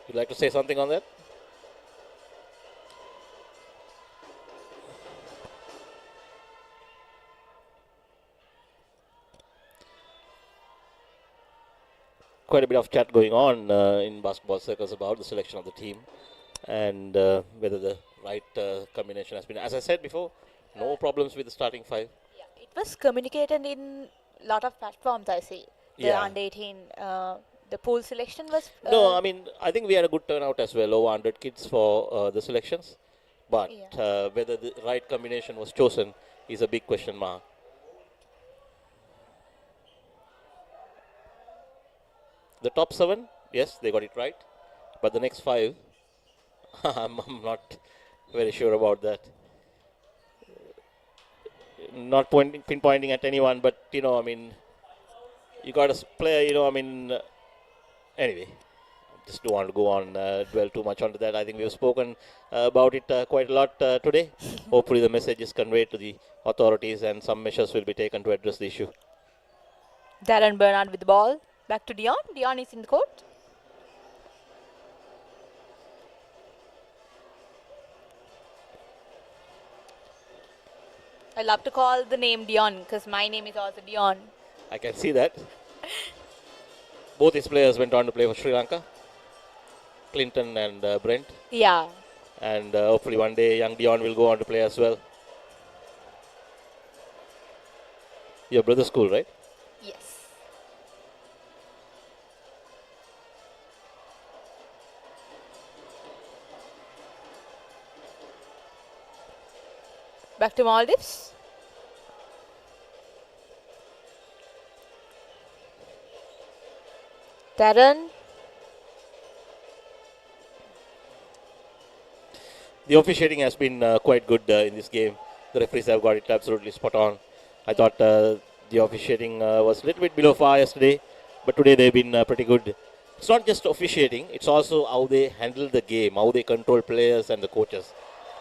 Would you like to say something on that? Quite a bit of chat going on in basketball circles about the selection of the team and whether the right combination has been. As I said before, no problems with the starting 5. Yeah, it was communicated in lot of platforms I see. The Yeah. under 18, the pool selection was. No, I mean, I think we had a good turnout as well, over 100 kids for the selections. But Yeah. whether the right combination was chosen is a big question mark. The top 7, yes, they got it right. But the next 5, I'm not very sure about that. Not pinpointing at anyone, but, I mean, you got a player, anyway. Just don't want to go on, dwell too much onto that. I think we've spoken about it quite a lot today. Hopefully the message is conveyed to the authorities and some measures will be taken to address the issue. Darren Bernard with the ball. Back to Dion. Dion is in the court. I love to call the name Dion because my name is also Dion. I can see that. Both his players went on to play for Sri Lanka. Clinton and Brent. Yeah. And hopefully one day young Dion will go on to play as well. Your brother's school, right? Yes. Back to Maldives. Darren. The officiating has been quite good in this game. The referees have got it absolutely spot on. I thought the officiating was a little bit below par yesterday, but today they've been pretty good. It's not just officiating, it's also how they handle the game, how they control players and the coaches.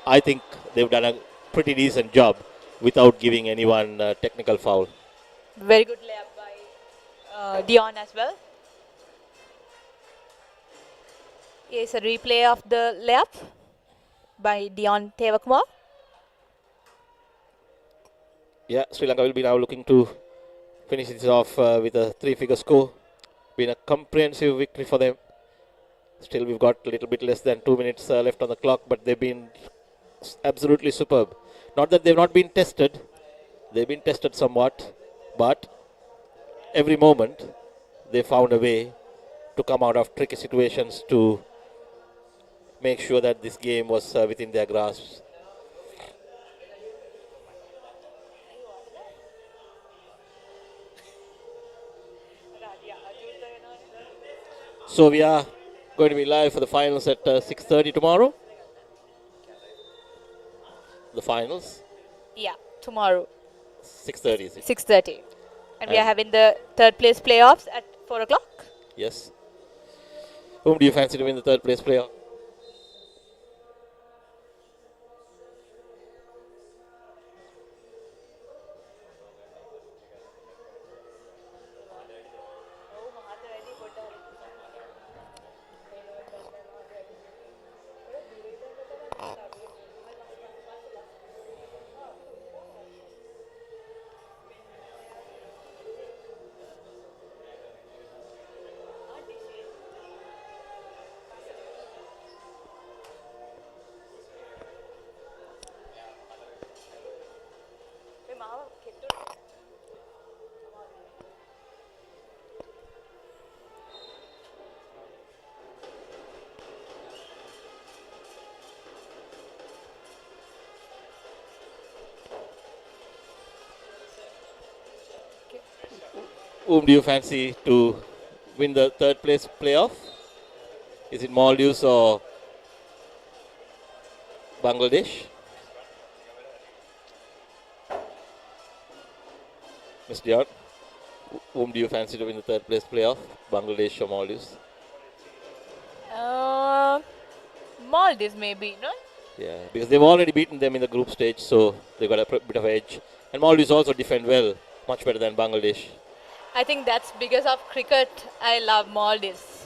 I think they've done a pretty decent job without giving anyone a technical foul. Very good layup by Dion as well. Here's a replay of the layup by Dion Tevakumar. Yeah, Sri Lanka will be now looking to finish this off with a 3-figure score. Been a comprehensive victory for them. Still, we've got a little bit less than 2 minutes left on the clock, but they've been absolutely superb. Not that they've not been tested. They've been tested somewhat, but every moment they found a way to come out of tricky situations to make sure that this game was within their grasp. So we are going to be live for the finals at 6:30 tomorrow. The finals. Yeah, tomorrow. 6:30 is it? 6:30. And we are having the third place playoffs at 4 o'clock. Yes. Whom do you fancy to win the third place playoff? Whom do you fancy to win the third place playoff? Is it Maldives or Bangladesh? Ms. Dion, whom do you fancy to win the third place playoff? Bangladesh or Maldives? Maldives maybe, no? Yeah, because they've already beaten them in the group stage, so they've got a bit of edge. And Maldives also defend well, much better than Bangladesh. I think that's because of cricket. I love Maldives.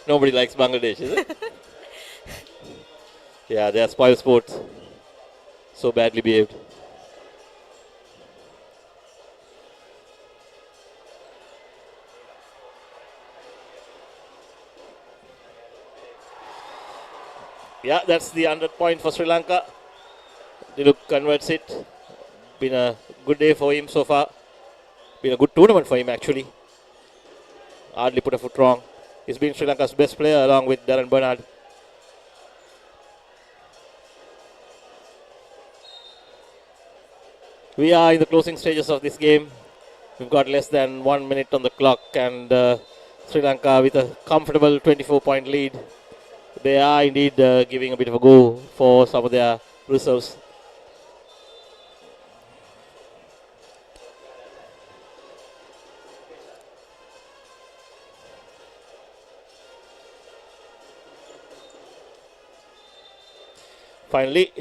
Nobody likes Bangladesh, is it? Yeah, they are spoil sports. So badly behaved. Yeah, that's the 100 point for Sri Lanka. Dialog converts it. Been a good day for him so far. Been a good tournament for him actually. Hardly put a foot wrong. He's been Sri Lanka's best player along with Darren Bernard. We are in the closing stages of this game. We've got less than 1 minute on the clock, and Sri Lanka with a comfortable 24-point lead. They are indeed giving a bit of a go for some of their reserves. Finally,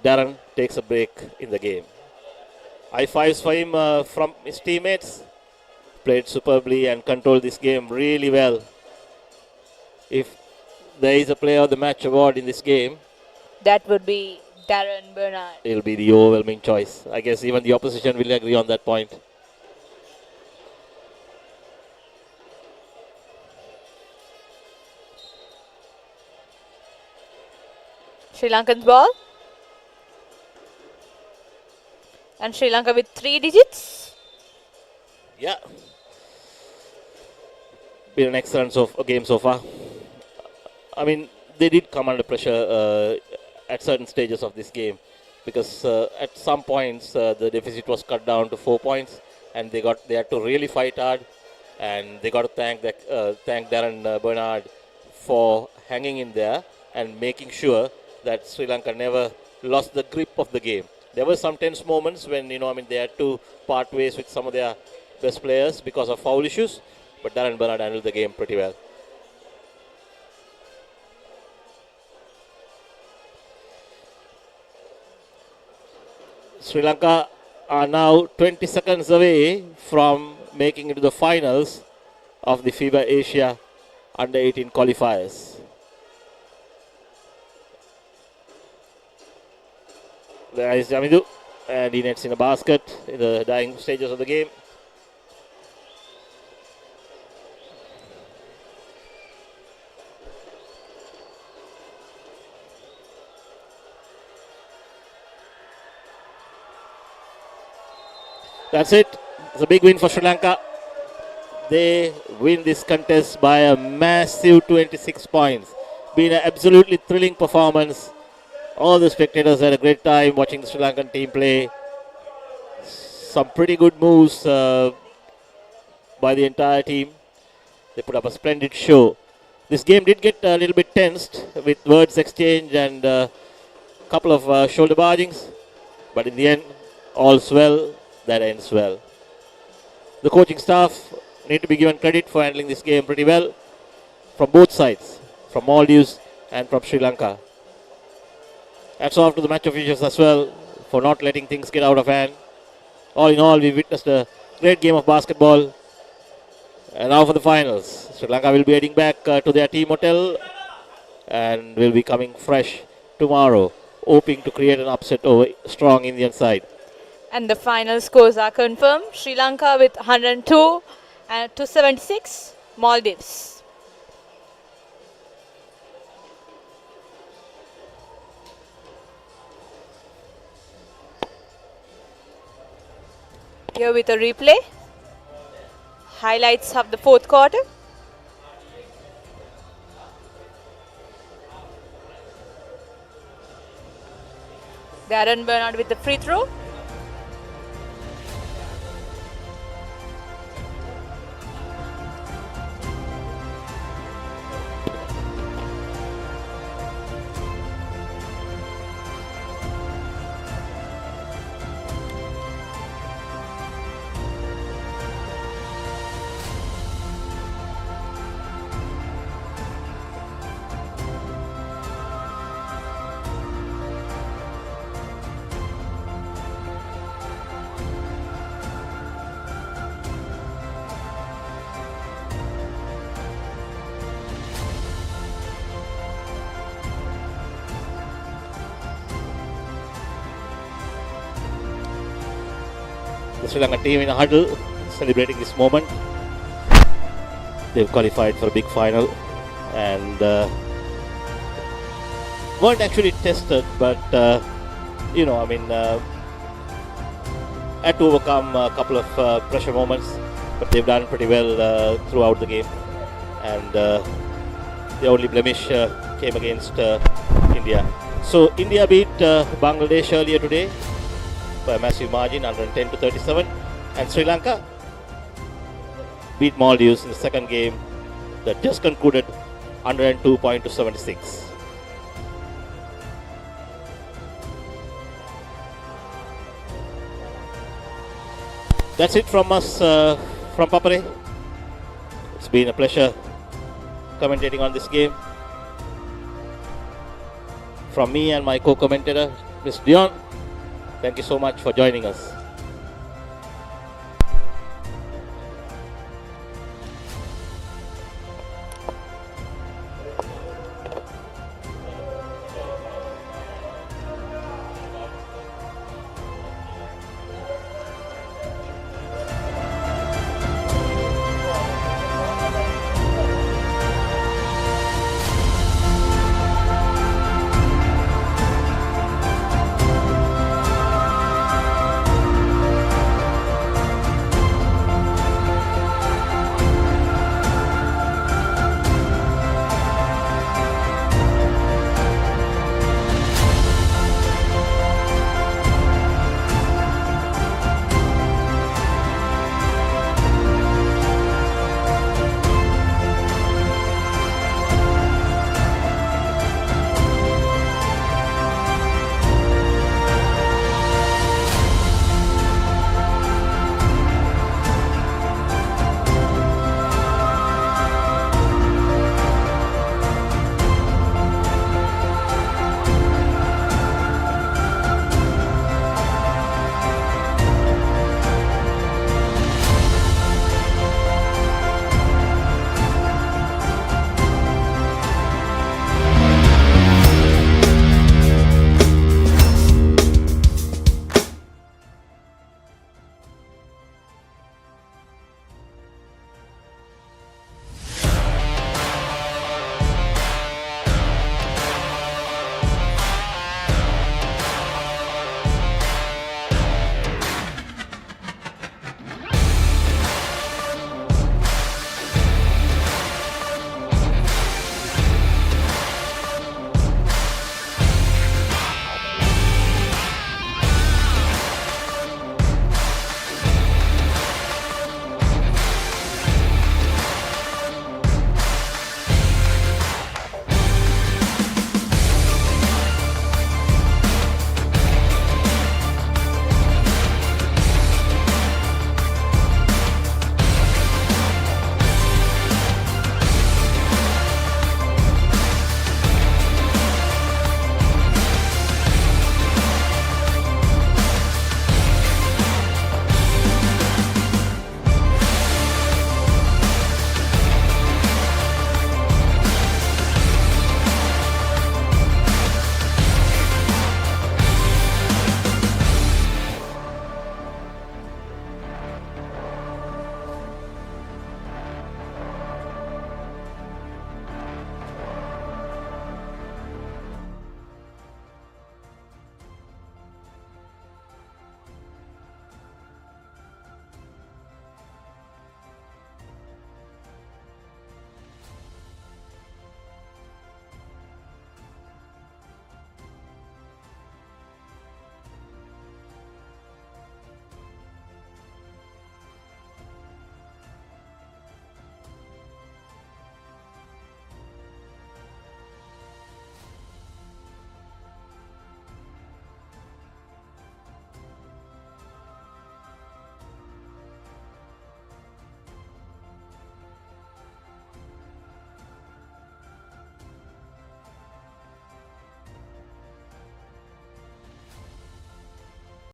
Darren takes a break in the game. High fives for him from his teammates. Played superbly and controlled this game really well. If there is a player of the match award in this game, That would be Darren Bernard. it'll be the overwhelming choice. I guess even the opposition will agree on that point. Sri Lankan's ball. And Sri Lanka with 3 digits. Yeah. Been an excellent game so far. I mean, they did come under pressure at certain stages of this game because at some points the deficit was cut down to 4 points, and they had to really fight hard, and they got to thank Darren Bernard for hanging in there and making sure that Sri Lanka never lost the grip of the game. There were some tense moments when they had to part ways with some of their best players because of foul issues, but Darren Bernard handled the game pretty well. Sri Lanka are now 20 seconds away from making it to the finals of the FIBA Asia Under-18 Qualifiers. There is Jamidu, and he nets in a basket in the dying stages of the game. That's it. It's a big win for Sri Lanka. They win this contest by a massive 26 points. Been an absolutely thrilling performance. All the spectators had a great time watching the Sri Lankan team play. Some pretty good moves by the entire team. They put up a splendid show. This game did get a little bit tensed with words exchange and a couple of shoulder bargings. But in the end, all's well that ends well. The coaching staff need to be given credit for handling this game pretty well from both sides, from Maldives and from Sri Lanka. Hats off to the match officials as well for not letting things get out of hand. All in all, we witnessed a great game of basketball. And now for the finals. Sri Lanka will be heading back to their team hotel and will be coming fresh tomorrow, hoping to create an upset over strong Indian side. And the final scores are confirmed. Sri Lanka with 102 and 276. Maldives. Here with a replay. Highlights of the fourth quarter. Darren Bernard with the free throw. The Sri Lanka team in a huddle, celebrating this moment. They've qualified for a big final and weren't actually tested, but had to overcome a couple of pressure moments, but they've done pretty well throughout the game. And the only blemish came against India. So India beat Bangladesh earlier today by a massive margin, 110 to 37, and Sri Lanka beat Maldives in the second game that just concluded, 102 to 76. That's it from us from Papare. It's been a pleasure commentating on this game. From me and my co-commentator, Ms. Dion, thank you so much for joining us.